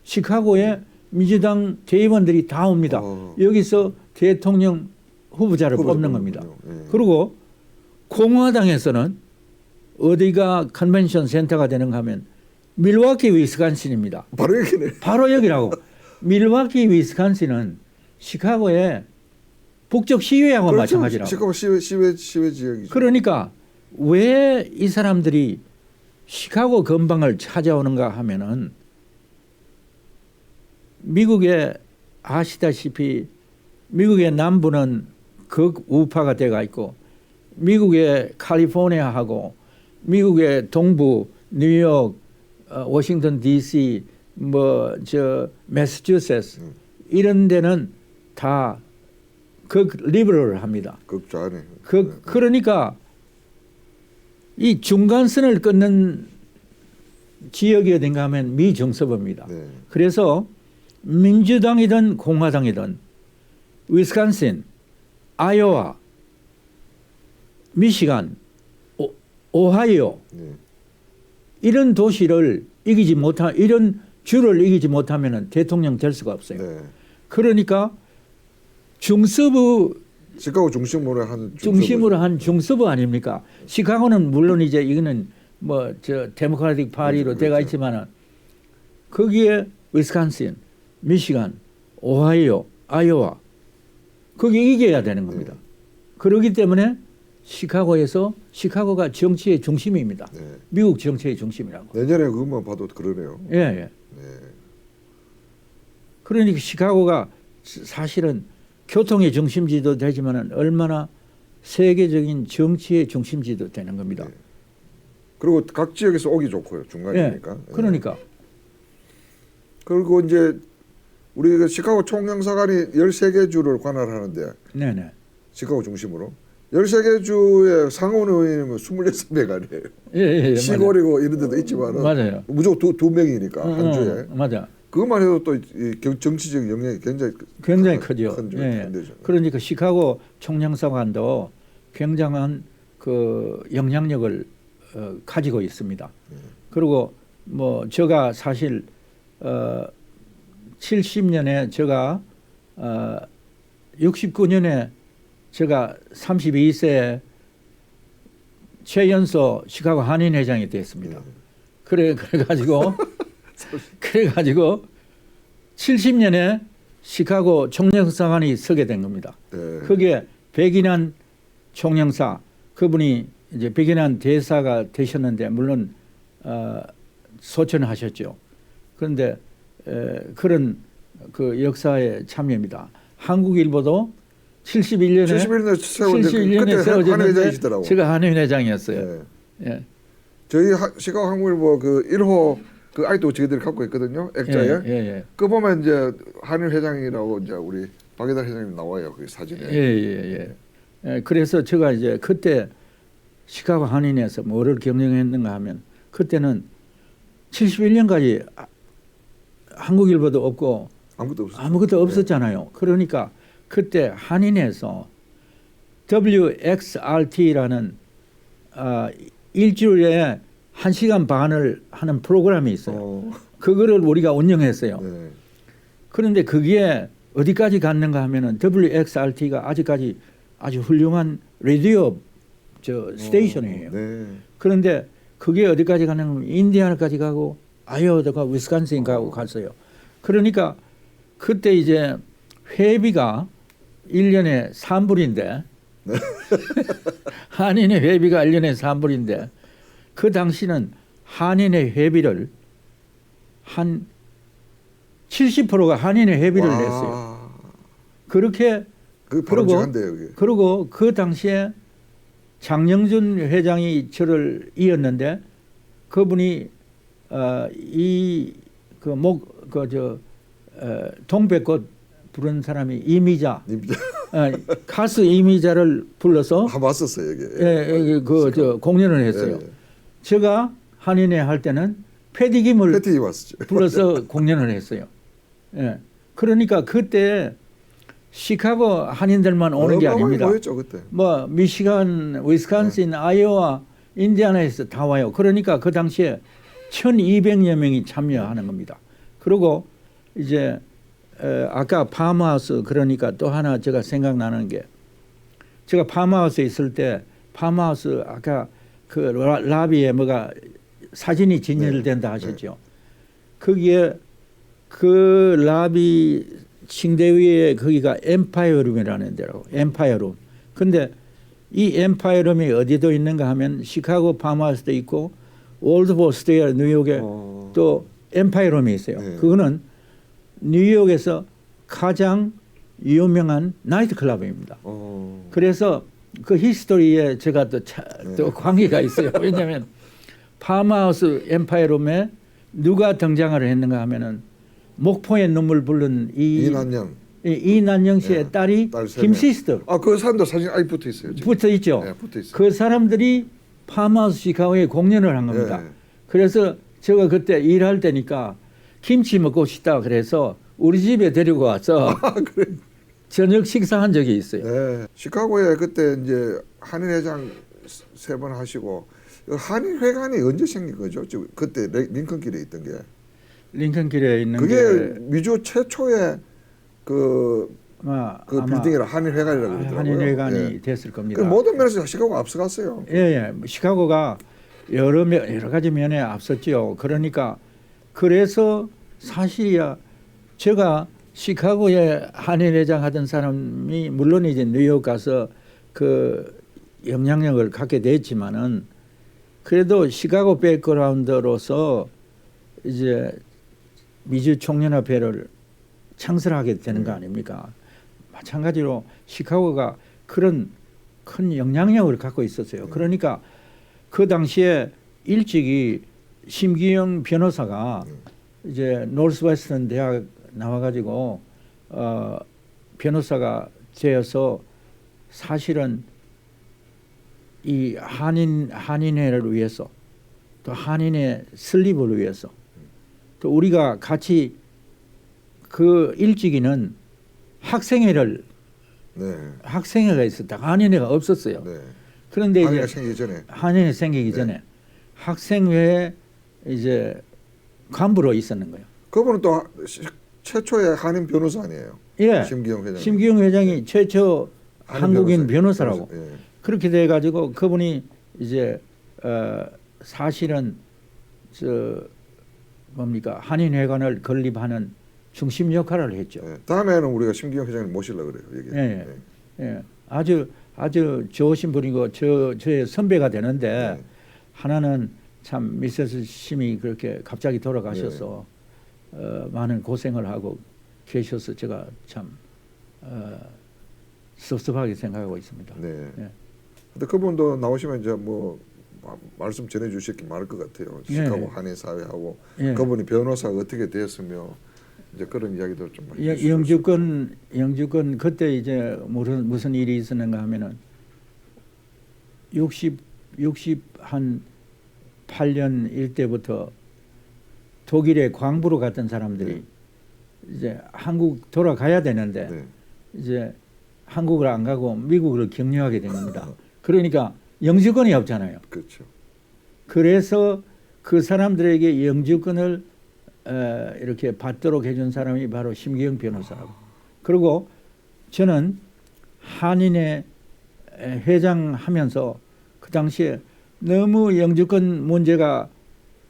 시카고에 민주당 대의원들이 다 옵니다. 여기서 대통령 후보자를 뽑는 겁니다. 예. 그리고 공화당에서는 어디가 컨벤션 센터가 되는가 하면 밀워키 위스콘신입니다. 바로 여기네. 바로 여기라고. 밀워키 위스콘신은 시카고의 북쪽 시외하고 그렇죠. 마찬가지라고. 시카고 시외 지역이죠. 그러니까 왜 이 사람들이 시카고 근방을 찾아오는가 하면은 미국에 아시다시피 미국의 남부는 극우파가 돼가 있고 미국의 캘리포니아하고 미국의 동부 뉴욕, 워싱턴 D.C. 뭐 저 매사추세츠 이런 데는 다 극리버럴을 합니다. 극좌네. 그러니까 이 중간선을 끊는 지역이 어딘가 하면 미중서부입니다. 네. 그래서 민주당이든 공화당이든 위스콘신, 아이오와, 미시간, 오하이오 네. 이런 도시를 이런 주를 이기지 못하면 대통령 될 수가 없어요. 네. 그러니까 중서부 시카고 중심으로 한 중서부 아닙니까? 시카고는 물론 이제 이거는 뭐 저 데모크라틱 파리로 돼가 그렇죠. 있지만은 거기에 위스콘신, 미시간, 오하이오, 아이오와 거기 이겨야 되는 겁니다. 그렇기 때문에 시카고가 정치의 중심입니다. 네. 미국 정치의 중심이라고. 내년에 그것만 봐도 그러네요. 예, 예. 네. 그러니까 시카고가 사실은 교통의 중심지도 되지만은 얼마나 세계적인 정치의 중심지도 되는 겁니다. 네. 그리고 각 지역에서 오기 좋고요. 중간이니까. 예, 그러니까. 그리고 이제 우리 시카고 총영사관이 13개 주를 관할하는데 네네. 시카고 중심으로 13개 주의 상원 의원이면 26명 아니에요. 예, 시골이고 이런 데도 있지만 맞아요. 무조건 두 명이니까 한 주에. 맞아. 그것만 해도 또 정치적 영향이 굉장히 크죠. 큰 예. 데죠. 그러니까 시카고 총영사관도 굉장한 그 영향력을 가지고 있습니다. 그리고 뭐 제가 사실 70년에 제가 69년에 제가 32세 최연소 시카고 한인회장이 됐습니다. 그래가지고 70년에 시카고 총영사관이 서게 된 겁니다. 네. 그게 백인한 총영사, 그분이 이제 백인한 대사가 되셨는데 물론 소천하셨죠. 그런데 그런 그 역사에 참여입니다. 한국일보도 71년에 71년에 그때 한 세워졌는데 회장이시더라고. 제가 한인 회장이었어요. 예. 예. 저희 시카고 한국일보 그 1호 그 아이도 저희들이 갖고 있거든요. 액자에. 예. 그 보면 이제 한일 회장이라고 이제 우리 박예달 회장님 나와요. 그 사진에. 예. 그래서 제가 이제 그때 시카고 한인에서 뭐를 경영했는가 하면 그때는 71년까지 한국일보도 없고 아무것도 없었잖아요. 그러니까 그때 한인에서 WXRT라는 일주일에 1시간 반을 하는 프로그램이 있어요. 그거를 우리가 운영했어요. 네. 그런데 그게 어디까지 갔는가 하면은 WXRT가 아직까지 아주 훌륭한 라디오 스테이션이에요. 네. 그런데 그게 어디까지 가는가 하면 인디아나까지 가고 아이오와가 위스콘신 가고 갔어요. 그러니까 그때 이제 회비가 1년에 3불인데 네. 한인의 회비가 1년에 3불인데 그 당시는 한인의 회비를 한 70%가 한인의 회비를 냈어요. 그렇게 그리고 그 당시에 장영준 회장이 저를 이었는데 그분이 동백꽃 부른 사람이 이미자 가수 이미자를 불러서 왔었어요 여기. 공연을 했어요. 제가 한인회 할 때는 패디김을 불러서 공연을 했어요. 예. 그러니까 그때 시카고 한인들만 오는 게 아닙니다. 모였죠, 그때. 뭐 미시간, 위스콘신, 아이오와, 인디아나에서 다 와요. 그러니까 그 당시에 1,200여 명이 참여하는 겁니다. 그리고 이제 아까 파마하우스 그러니까 또 하나 제가 생각나는 게 제가 파마하우스에 있을 때 파마하우스 아까 그 라비에 뭐가 사진이 진열된다 하셨죠. 거기에 그 라비 층대 위에 거기가 엠파이어룸이라는 데라고. 엠파이어룸. 근데 이 엠파이어룸이 어디도 있는가 하면 시카고 파마하우스도 있고 올드보스테어 뉴욕에 또 엠파이어룸이 있어요. 그거는 뉴욕에서 가장 유명한 나이트클럽입니다. 그래서 그 히스토리에 제가 또 관계가 있어요. 왜냐하면 파마하우스 엠파이어룸에 누가 등장을 했는가 하면은 목포의 눈물 부른 이난영 씨의 딸이 김시스터. 그 사람도 사진 아직 붙어 있어요. 붙어 있죠. 네, 붙어 있어요. 그 사람들이 파마하우스 시카고에 공연을 한 겁니다. 그래서 제가 그때 일할 때니까 김치 먹고 싶다 그래서 우리 집에 데리고 와서 저녁 식사한 적이 있어요. 네. 시카고에 그때 이제 한인회장 3번 하시고 한인회관이 언제 생긴 거죠? 그때 링컨길에 있던 게. 링컨길에 있는 그게 미주 최초의 그 빌딩이라 한인회관이라고 그러더라고요. 한인회관이 됐을 겁니다. 그 모든 면에서 시카고가 앞서갔어요. 예. 시카고가 여러 가지 면에 앞섰죠. 그러니까 그래서 사실이야 제가 시카고에 한인회장 하던 사람이 물론 이제 뉴욕 가서 그 영향력을 갖게 됐지만은 그래도 시카고 백그라운드로서 이제 미주 총연합회를 창설하게 되는 거 아닙니까? 마찬가지로 시카고가 그런 큰 영향력을 갖고 있었어요. 그러니까 그 당시에 일찍이 심기영 변호사가 이제 노스웨스턴 대학 나와가지고 변호사가 되어서 사실은 이 한인회를 위해서 또 한인의 설립을 위해서 또 우리가 같이 그 일찍이는 학생회가 있었다. 한인회가 없었어요. 그런데 이제 한인회 생기기 전에 학생회에 이제 간부로 있었는 거예요. 그분은 또 최초의 한인 변호사 아니에요? 예. 심기영 회장이 최초 한국인 변호사라고. 그렇게 돼 가지고 그분이 이제 사실은 한인회관을 건립하는 중심 역할을 했죠. 다음에는 우리가 심기영 회장님 모시려고 그래요. 예. 아주 좋으신 분이고 저의 선배가 되는데 하나는 참 미세스 심이 그렇게 갑자기 돌아가셔서 많은 고생을 하고 계셔서 제가 참 섭섭하게 생각하고 있습니다. 네. 예. 근데 그분도 나오시면 이제 뭐 말씀 전해주실 게 많을 것 같아요. 시카고 한인 사회하고 예. 그분이 변호사가 어떻게 되었으며 이제 그런 이야기도 좀 많이 해주실 영주권 그때 이제 무슨 일이 있었는가 하면은 60한 8년 일때부터 독일에 광부로 갔던 사람들이 이제 한국 돌아가야 되는데 네. 이제 한국을 안 가고 미국으로 경유하게 된 겁니다. 그러니까 영주권이 없잖아요. 그렇죠. 그래서 그 사람들에게 영주권을 이렇게 받도록 해준 사람이 바로 심기영 변호사라고. 그리고 저는 한인회 회장하면서 그 당시에 너무 영주권 문제가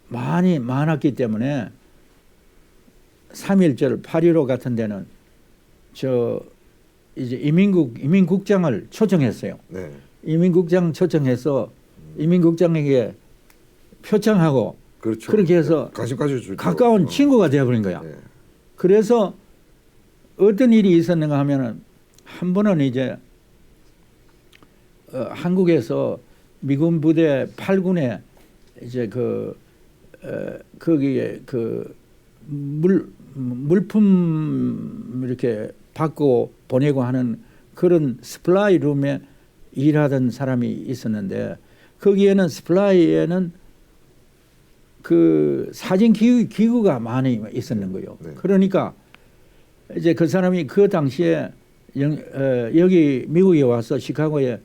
많았기 때문에 3.1절 8.15 같은 데는 이제 이민국장을 초청했어요. 네. 이민국장 초청해서 이민국장에게 표창하고 그렇죠. 그렇게 해서 관심까지 주죠. 가까운 친구가 되어버린 거야. 네. 그래서 어떤 일이 있었는가 하면은 한 번은 이제 한국에서 미군 부대 8군에 이제 거기에 물품 이렇게 받고 보내고 하는 그런 스플라이 룸에 일하던 사람이 있었는데 거기에는 스플라이에는 그 사진 기구가 많이 있었는 거예요. 네. 그러니까 이제 그 사람이 그 당시에 여기 미국에 와서 시카고에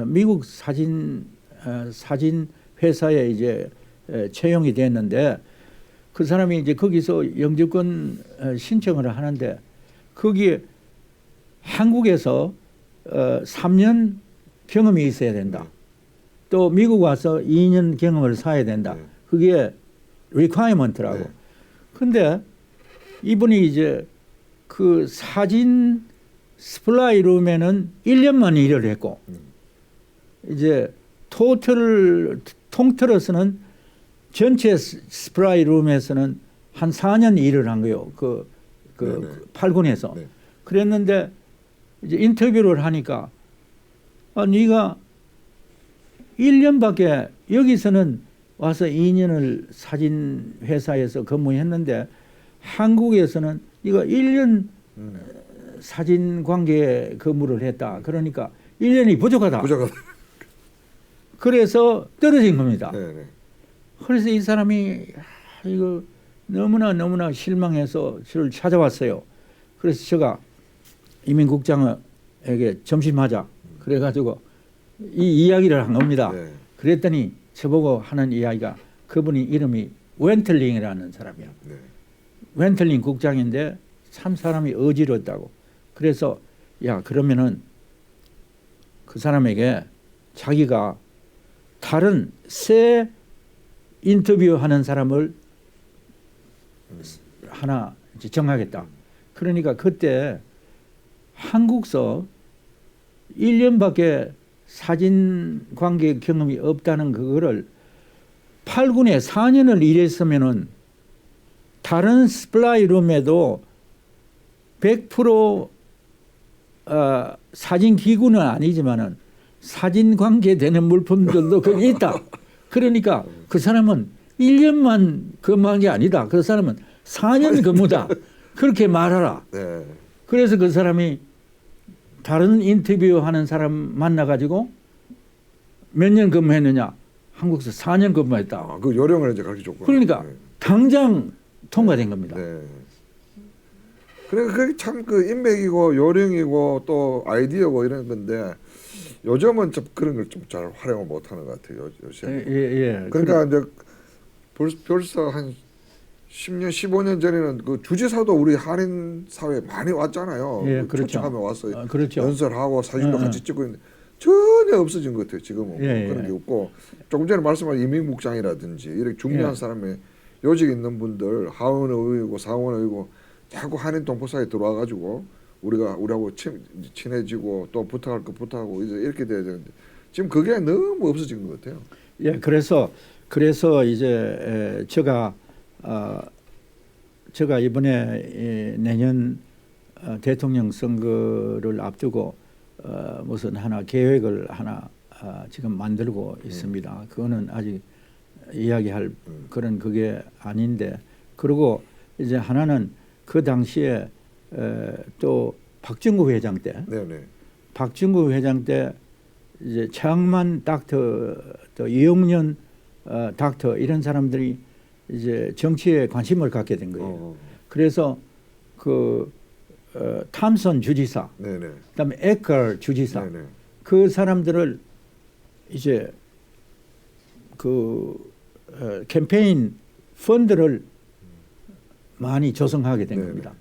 미국 사진 회사에 이제 채용이 됐는데 그 사람이 이제 거기서 영주권 신청을 하는데 거기에 한국에서 3년 경험이 있어야 된다. 또 미국 와서 2년 경험을 쌓아야 된다. 네. 그게 리콰이먼트라고. 네. 근데 이분이 이제 그 사진 스플라이 룸에는 1년만 일을 했고 이제 통틀어서는 전체 스플라이 룸에서는 한 4년 일을 한 거예요. 네네. 8군에서. 네. 그랬는데 이제 인터뷰를 하니까 네가 1년밖에 여기서는 와서 2년을 사진 회사에서 근무했는데 한국에서는 네가 1년 사진 관계에 근무를 했다. 그러니까 1년이 부족하다. 그래서 떨어진 겁니다. 네네. 그래서 이 사람이 이거 너무나 실망해서 저를 찾아왔어요. 그래서 제가 이민국장에게 점심하자. 그래가지고 이 이야기를 한 겁니다. 네. 그랬더니 저보고 하는 이야기가 그분이 이름이 웬틀링이라는 사람이야. 네. 웬틀링 국장인데 참 사람이 어지럽다고. 그래서 야 그러면은 그 사람에게 자기가 다른 새 인터뷰하는 사람을 하나 이제 정하겠다. 그러니까 그때 한국서 1년밖에 사진 관계 경험이 없다는 그거를 8군에 4년을 일했으면은 다른 스플라이 룸에도 100% 사진 기구는 아니지만은 사진 관계되는 물품들도 거기 있다. 그러니까 그 사람은 1년만 근무한 게 아니다. 그 사람은 4년 근무다. 그렇게 말하라. 네. 그래서 그 사람이 다른 인터뷰하는 사람 만나가지고 몇 년 근무했느냐? 한국에서 4년 근무했다. 그 요령을 이제 가르쳐 줬구나. 그러니까 네. 당장 통과된 겁니다. 네. 그러니까 그게 참 그 인맥이고 요령이고 또 아이디어고 이런 건데 요즘은 좀 그런 걸 좀 잘 활용을 못하는 것 같아요. 요새. 예. 그러니까 이제 벌써 한 10년, 15년 전에는 그 주지사도 우리 한인 사회에 많이 왔잖아요. 예, 그 그렇죠. 초청하면 와서 그렇죠. 연설하고 사진도 같이 찍고 있는데 전혀 없어진 것 같아요. 지금은 예, 그런 예. 게 없고 조금 전에 말씀하신 이민국장이라든지 이렇게 중요한 예. 사람의 요직 있는 분들 하원의이고 상원의이고 자꾸 한인 동포사에 들어와 가지고 우리하고 친해지고 또 부탁할 거 부탁하고 이제 이렇게 돼야 되는데 지금 그게 너무 없어진 것 같아요. 예, 그래서 이제 제가 이번에 내년 대통령 선거를 앞두고 무슨 하나 계획을 하나 지금 만들고 있습니다. 그거는 아직 이야기할 그런 그게 아닌데, 그리고 이제 하나는 그 당시에 또 박정구 회장 때, 네네. 박정구 회장 때 이제 최양만 닥터, 또 이용년 닥터 이런 사람들이 이제 정치에 관심을 갖게 된 거예요. 그래서 그 탐슨 주지사, 네네. 그다음에 에커 주지사, 네네. 그 사람들을 이제 그 캠페인 펀드를 많이 조성하게 된 네네. 겁니다.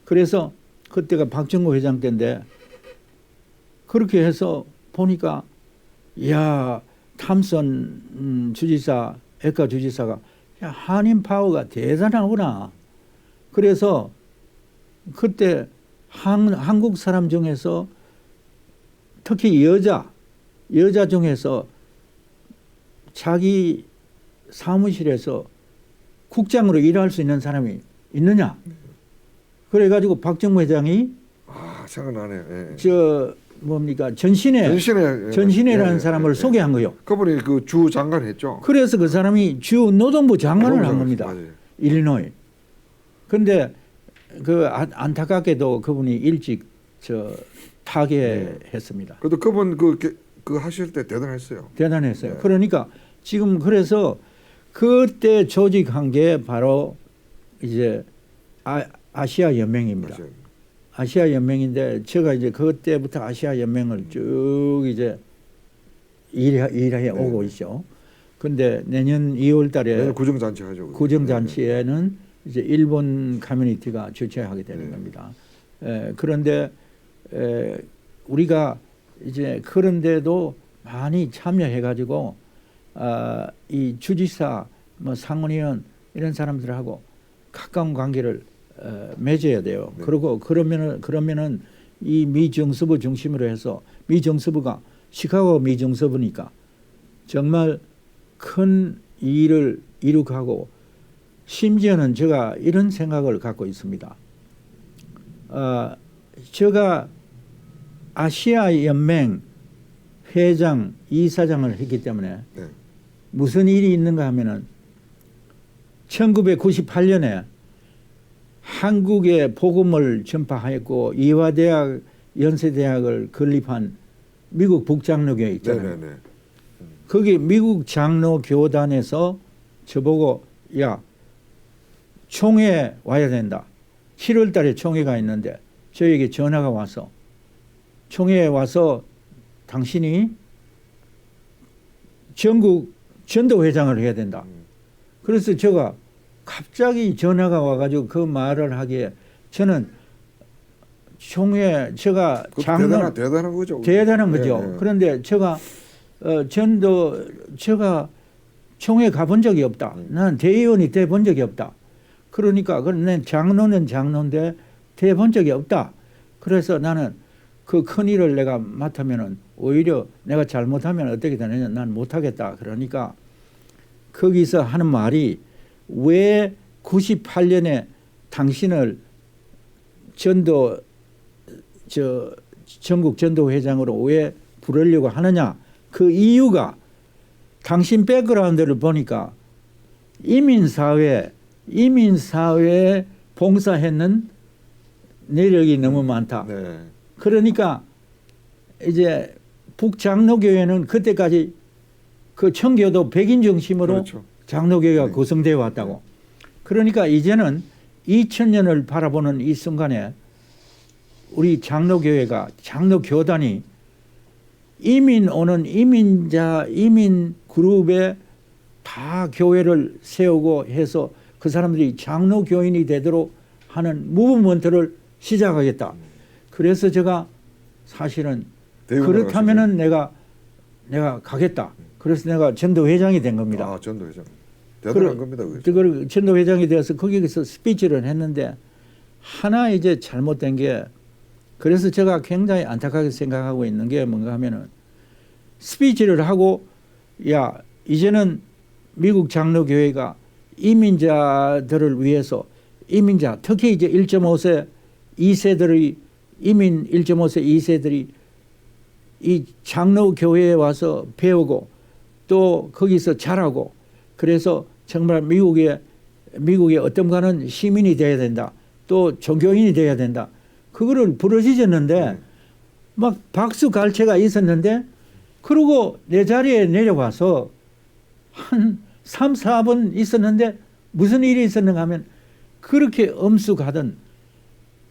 그래서 그때가 박정구 회장 때인데, 그렇게 해서 보니까 야, 탐슨 주지사, 에커 주지사가 야, 한인 파워가 대단하구나. 그래서 그때 한국 사람 중에서 특히 여자 중에서 자기 사무실에서 국장으로 일할 수 있는 사람이 있느냐? 그래가지고 박정무 회장이 생각나네요. 저 뭡니까 전신회라는 사람을 소개한 거요. 그분이 그 주 장관 했죠. 그래서 그 사람이 주 노동부 장관을 한 겁니다. 맞아요. 일리노이. 근데 그 안타깝게도 그분이 일찍 타계했습니다. 그래도 그분 그 하실 때 대단했어요. 대단했어요. 네. 그러니까 지금 그래서 그때 조직한 게 바로 이제 아시아 연맹입니다. 맞아요. 아시아 연맹인데 제가 이제 그때부터 아시아 연맹을 쭉 이제 일해 오고 있죠. 근데 내년 2월 달에 내년 구정잔치 하죠. 구정잔치에는 이제 일본 커뮤니티가 주최하게 되는 겁니다. 그런데 우리가 이제 그런데도 많이 참여해가지고 이 주지사, 뭐 상원의원 이런 사람들하고 가까운 관계를 맺어야 돼요. 네. 그리고 그러면은 이 미정서부 중심으로 해서 미정서부가 시카고 미정서부니까 정말 큰 일을 이룩하고, 심지어는 제가 이런 생각을 갖고 있습니다. 제가 아시아 연맹 회장, 이사장을 했기 때문에 네. 무슨 일이 있는가 하면은 1998년에 한국에 복음을 전파하였고 이화대학, 연세대학을 건립한 미국 북장로교회 있잖아요. 네네네. 거기 미국 장로교단에서 저보고 야, 총회 와야 된다. 7월 달에 총회가 있는데 저에게 전화가 와서 총회에 와서 당신이 전국 전도회장을 해야 된다. 그래서 제가 갑자기 전화가 와가지고 그 말을 하기에 저는 총회 제가 대단한 거죠. 대단한 거죠. 네, 네. 그런데 제가 제가 총회 가본 적이 없다. 나는 대의원이 돼 본 적이 없다. 그러니까 난 장로는 장로인데 돼 본 적이 없다. 그래서 나는 그 큰 일을 내가 맡으면은 오히려 내가 잘못하면 어떻게 되느냐, 난 못하겠다. 그러니까 거기서 하는 말이 왜 98년에 당신을 전국 전도회장으로 왜 부르려고 하느냐. 그 이유가 당신 백그라운드를 보니까 이민사회에 봉사했는 내력이 너무 많다. 네. 그러니까 이제 북장로교회는 그때까지 그 청교도 백인 중심으로 그렇죠. 장로교회가 네. 구성되어 왔다고. 그러니까 이제는 2000년을 바라보는 이 순간에 우리 장로교회가, 장로교단이 이민 오는 이민 그룹에 다 교회를 세우고 해서 그 사람들이 장로교인이 되도록 하는 무브먼트를 시작하겠다. 그래서 제가 사실은 그렇다면은 내가 가겠다. 그래서 내가 전도회장이 된 겁니다. 아, 전도회장. 대단한 겁니다. 그걸 전도회장이 되어서 거기서 스피치를 했는데 하나 이제 잘못된 게, 그래서 제가 굉장히 안타깝게 생각하고 있는 게 뭔가 하면은 스피치를 하고 야, 이제는 미국 장로교회가 이민자들을 위해서 이민자 특히 이제 1.5세 2세들의 이민 1.5세 2세들이 이 장로교회에 와서 배우고 또 거기서 자라고 그래서 정말 미국의 어떤가는 시민이 돼야 된다. 또 종교인이 돼야 된다. 그거를 부르짖었는데 막 박수 갈채가 있었는데 그러고 내 자리에 내려와서 한 3, 4분 있었는데 무슨 일이 있었는가 하면 그렇게 엄숙하던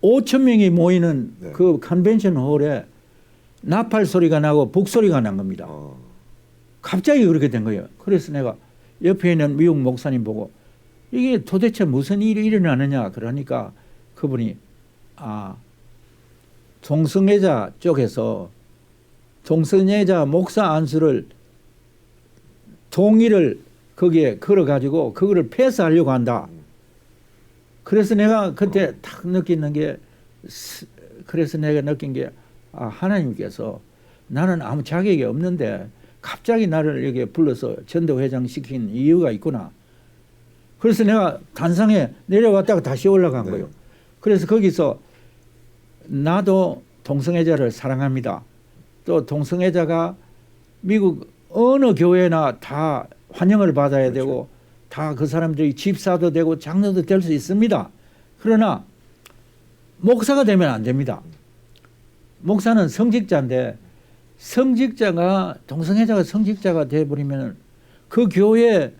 5천 명이 모이는 네. 그 컨벤션 홀에 나팔 소리가 나고 북소리가 난 겁니다. 갑자기 그렇게 된 거예요. 그래서 내가 옆에 있는 미국 목사님 보고 이게 도대체 무슨 일이 일어나느냐 그러니까 그분이 동성애자 쪽에서 동성애자 목사 안수를 동의를 거기에 걸어가지고 그거를 패스하려고 한다. 그래서 내가 그때 탁 느끼는 게 그래서 내가 느낀 게 하나님께서 나는 아무 자격이 없는데 갑자기 나를 여기 불러서 전도회장 시킨 이유가 있구나. 그래서 내가 단상에 내려왔다가 다시 올라간 거예요. 그래서 거기서 나도 동성애자를 사랑합니다. 또 동성애자가 미국 어느 교회나 다 환영을 받아야 되고 다 그 사람들이 집사도 되고 장로도 될 수 있습니다. 그러나 목사가 되면 안 됩니다. 목사는 성직자인데 성직자가 동성애자가 성직자가 돼버리면 그 교회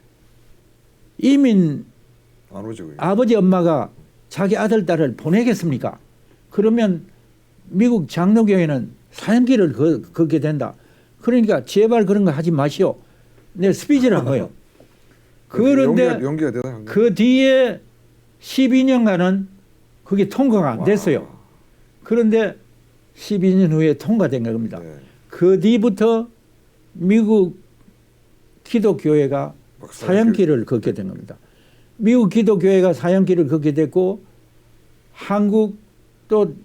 이민 안 오죠. 아버지 엄마가 자기 아들 딸을 보내겠습니까? 그러면 미국 장로교회는 사형길을 걷게 된다. 그러니까 제발 그런 거 하지 마시오. 내 스피치를 한 거예요. 그런데 용기가 대단한 거예요. 그 뒤에 12년간은 그게 통과가 안 됐어요. 그런데 12년 후에 통과된 겁니다. 네. 그 뒤부터 미국 기독교회가 사형길을 걷게 된 겁니다. 미국 기독교회가 사형길을 걷게 됐고 한국 또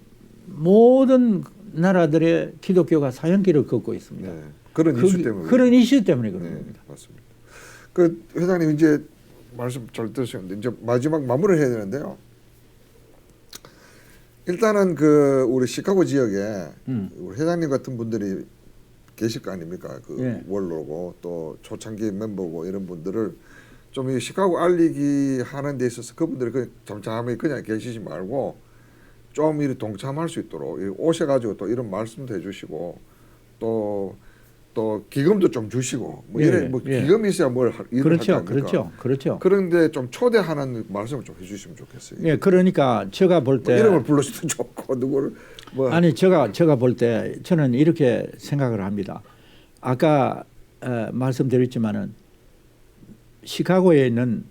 모든 나라들의 기독교가 사형길을 걷고 있습니다. 네. 그런 이슈 때문에. 그런 이슈 때문에 그런 네, 겁니다. 맞습니다. 그 회장님 이제 말씀 잘 들으셨는데 이제 마지막 마무리를 해야 되는데요. 일단은 그 우리 시카고 지역에 우리 회장님 같은 분들이 계실 거 아닙니까? 그 예. 원로고 또 초창기 멤버고 이런 분들을 좀 이 시카고 알리기 하는 데 있어서 그분들이 그냥 잠잠히 그냥 계시지 말고 좀 이렇게 동참할 수 있도록 오셔가지고 또 이런 말씀도 해주시고 또 기금도 좀 주시고 뭐 예, 이래 뭐 예. 기금이 있어야 뭘 일을 할거 아닙니까? 그렇죠. 그런데 좀 초대하는 말씀을 좀 해주시면 좋겠어요. 예, 그러니까 제가 볼 뭐 때 이름을 불러주도 좋고 누구를 뭐 아니 제가 볼 때 저는 이렇게 생각을 합니다. 아까 말씀드렸지만은 시카고에 있는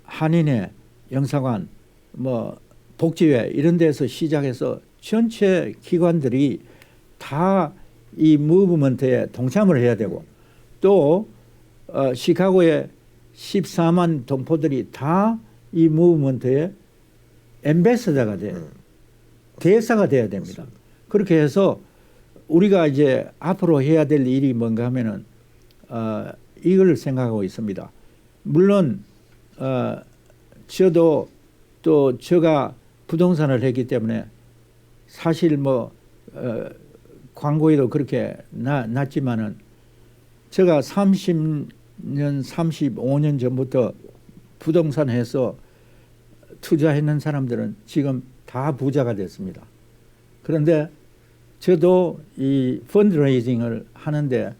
한인회, 영사관, 뭐 복지회 이런 데서 시작해서 전체 기관들이 다 이 무브먼트에 동참을 해야 되고 또 시카고의 14만 동포들이 다 이 무브먼트에 엠베서더가 돼요. 대사가 돼야 됩니다. 그렇게 해서 우리가 이제 앞으로 해야 될 일이 뭔가 하면은 이걸 생각하고 있습니다. 물론 저도 또 제가 부동산을 했기 때문에 사실 뭐 광고에도 그렇게 났지만은 제가 30년 35년 전부터 부동산 해서 투자했는 사람들은 지금 다 부자가 됐습니다. 그런데 저도 이 펀드레이징을 하는데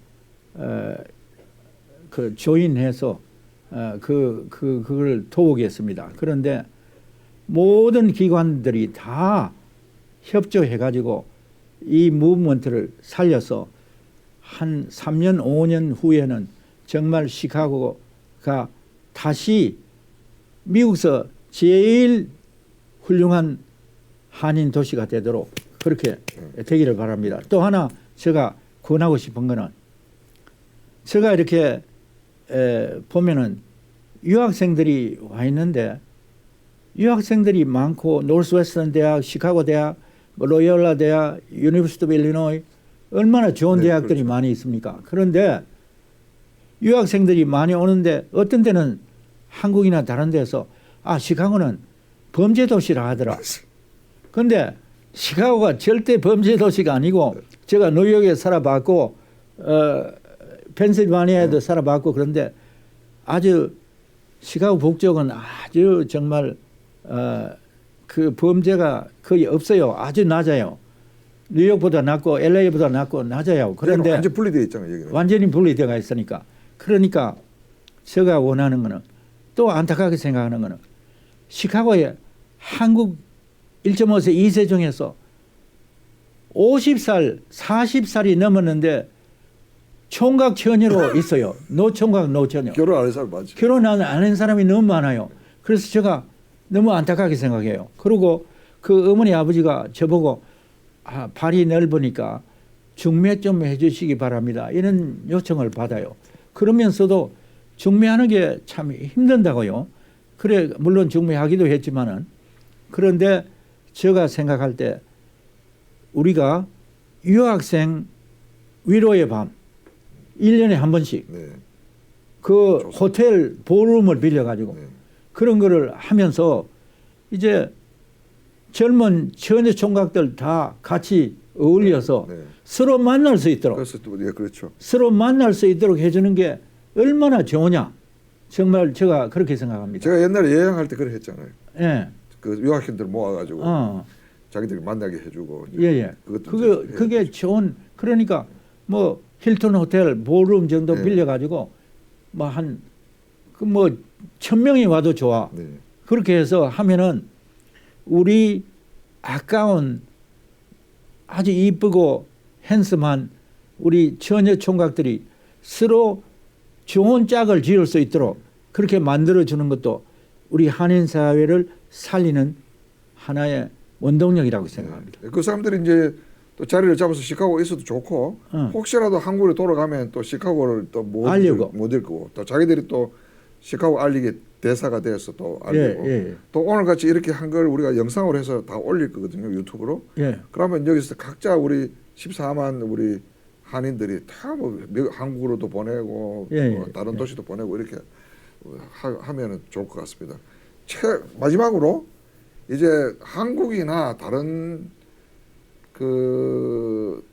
그 조인해서 그걸 도우겠습니다. 그런데 모든 기관들이 다 협조해 가지고 이 무브먼트를 살려서 한 3년 5년 후에는 정말 시카고가 다시 미국에서 제일 훌륭한 한인 도시가 되도록 그렇게 되기를 바랍니다. 또 하나 제가 권하고 싶은 거는 제가 이렇게 보면은 유학생들이 와 있는데 유학생들이 많고 노스웨스턴 대학, 시카고 대학, 로열라 대학, 유니버시티 오브 일리노이 얼마나 좋은 네, 대학들이 그렇죠. 많이 있습니까? 그런데 유학생들이 많이 오는데 어떤 데는 한국이나 다른 데서 시카고는 범죄 도시라 하더라. 근데 시카고가 절대 범죄 도시가 아니고 제가 뉴욕에 살아봤고 펜실바니아에도 살아봤고 그런데 아주 시카고 북쪽은 아주 정말 그 범죄가 거의 없어요. 아주 낮아요. 뉴욕보다 낮고 LA보다 낮아요. 그런데 완전 분리되어 있잖아요. 여기는. 완전히 분리되어 있으니까. 그러니까 제가 원하는 거는 또 안타깝게 생각하는 거는 시카고에 한국 1.5세 2세 중에서 50살, 40살이 넘었는데 총각 처녀로 있어요. 노총각, 노처녀. 결혼 안 해서 맞지. 결혼 안 한 사람이 너무 많아요. 그래서 제가 너무 안타깝게 생각해요. 그리고 그 어머니 아버지가 저보고 발이 넓으니까 중매 좀 해주시기 바랍니다. 이런 요청을 받아요. 그러면서도 중매하는 게 참 힘든다고요. 그래 물론 중매하기도 했지만은 그런데 제가 생각할 때 우리가 유학생 위로의 밤 1년에 한 번씩 네. 그 좋습니다. 호텔 볼룸을 빌려가지고 네. 그런 거를 하면서 이제 젊은 처녀 총각들 다 같이 어울려서 네. 서로 만날 수 있도록 그래서 또 그렇죠. 서로 만날 수 있도록 해주는 게 얼마나 좋으냐. 정말 제가 그렇게 생각합니다. 제가 옛날에 여행할 때 그래 했잖아요. 예. 그 유학생들 모아가지고 어. 자기들이 만나게 해주고. 이제 예. 그것도 이제 그게 해야죠. 좋은 그러니까 뭐 힐튼 호텔 볼룸 정도 네. 빌려가지고 뭐 한 그 뭐 1,000명이 와도 좋아. 네. 그렇게 해서 하면은 우리 아까운 아주 이쁘고 핸섬한 우리 처녀 총각들이 서로 좋은 짝을 지을 수 있도록 그렇게 만들어주는 것도 우리 한인 사회를 살리는 하나의 원동력이라고 생각합니다. 네. 그 사람들이 이제 또 자리를 잡아서 시카고에 있어도 좋고 혹시라도 한국에 돌아가면 또 시카고를 또 못 알려고. 읽고 또 자기들이 또 시카고 알리게 대사가 되어서 또 알리고 예. 또 오늘 같이 이렇게 한 걸 우리가 영상으로 해서 다 올릴 거거든요. 유튜브로. 예. 그러면 여기서 각자 우리 14만 우리 한인들이 다 뭐 한국으로도 보내고 뭐 다른 도시도 보내고 이렇게 하면은 좋을 것 같습니다. 마지막으로 이제 한국이나 다른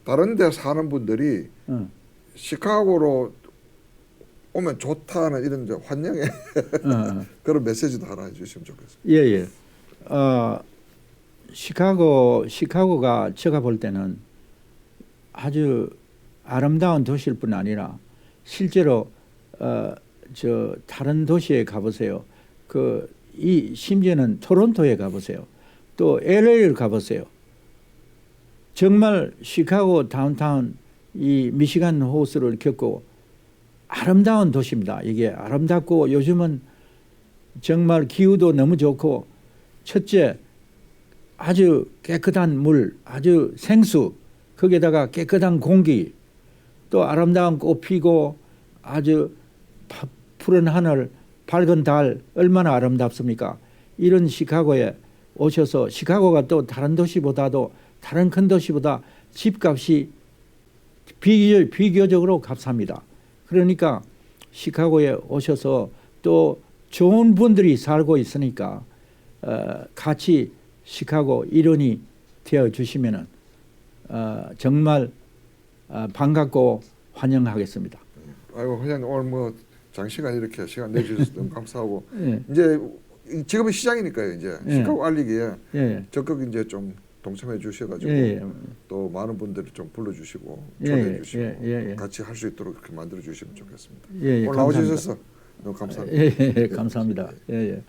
다른 데 사는 분들이 시카고로 오면 좋다는 이런 이제 환영의 그런 메시지도 하나 해주시면 좋겠습니다. 예. 시카고가 제가 볼 때는 아주 아름다운 도시일 뿐 아니라 실제로 저 다른 도시에 가보세요. 심지어는 토론토에 가보세요. 또 LA를 가보세요. 정말 시카고 다운타운 이 미시간 호수를 겪고 아름다운 도시입니다. 이게 아름답고 요즘은 정말 기후도 너무 좋고 첫째 아주 깨끗한 물, 아주 생수, 거기에다가 깨끗한 공기, 또 아름다운 꽃 피고 아주 푸른 하늘, 밝은 달 얼마나 아름답습니까? 이런 시카고에 오셔서 시카고가 또 다른 도시보다도 다른 큰 도시보다 집값이 비교적으로 값삽니다. 그러니까 시카고에 오셔서 또 좋은 분들이 살고 있으니까 같이 시카고 일원이 되어 주시면은 정말 반갑고 환영하겠습니다. 아이고 회장님 오늘 뭐 장시간 이렇게 시간 내주셔서 너무 감사하고 예. 이제 지금은 시장이니까요. 이제 예. 시카고 알리기에 예. 적극 이제 좀 동참해 주셔가지고 예. 또 많은 분들을 좀 불러주시고 예. 초대해 주시고 예. 같이 할 수 있도록 그렇게 만들어 주시면 좋겠습니다. 예. 오늘 감사합니다. 나와주셔서 너무 감사합니다. 예. 감사합니다. 예.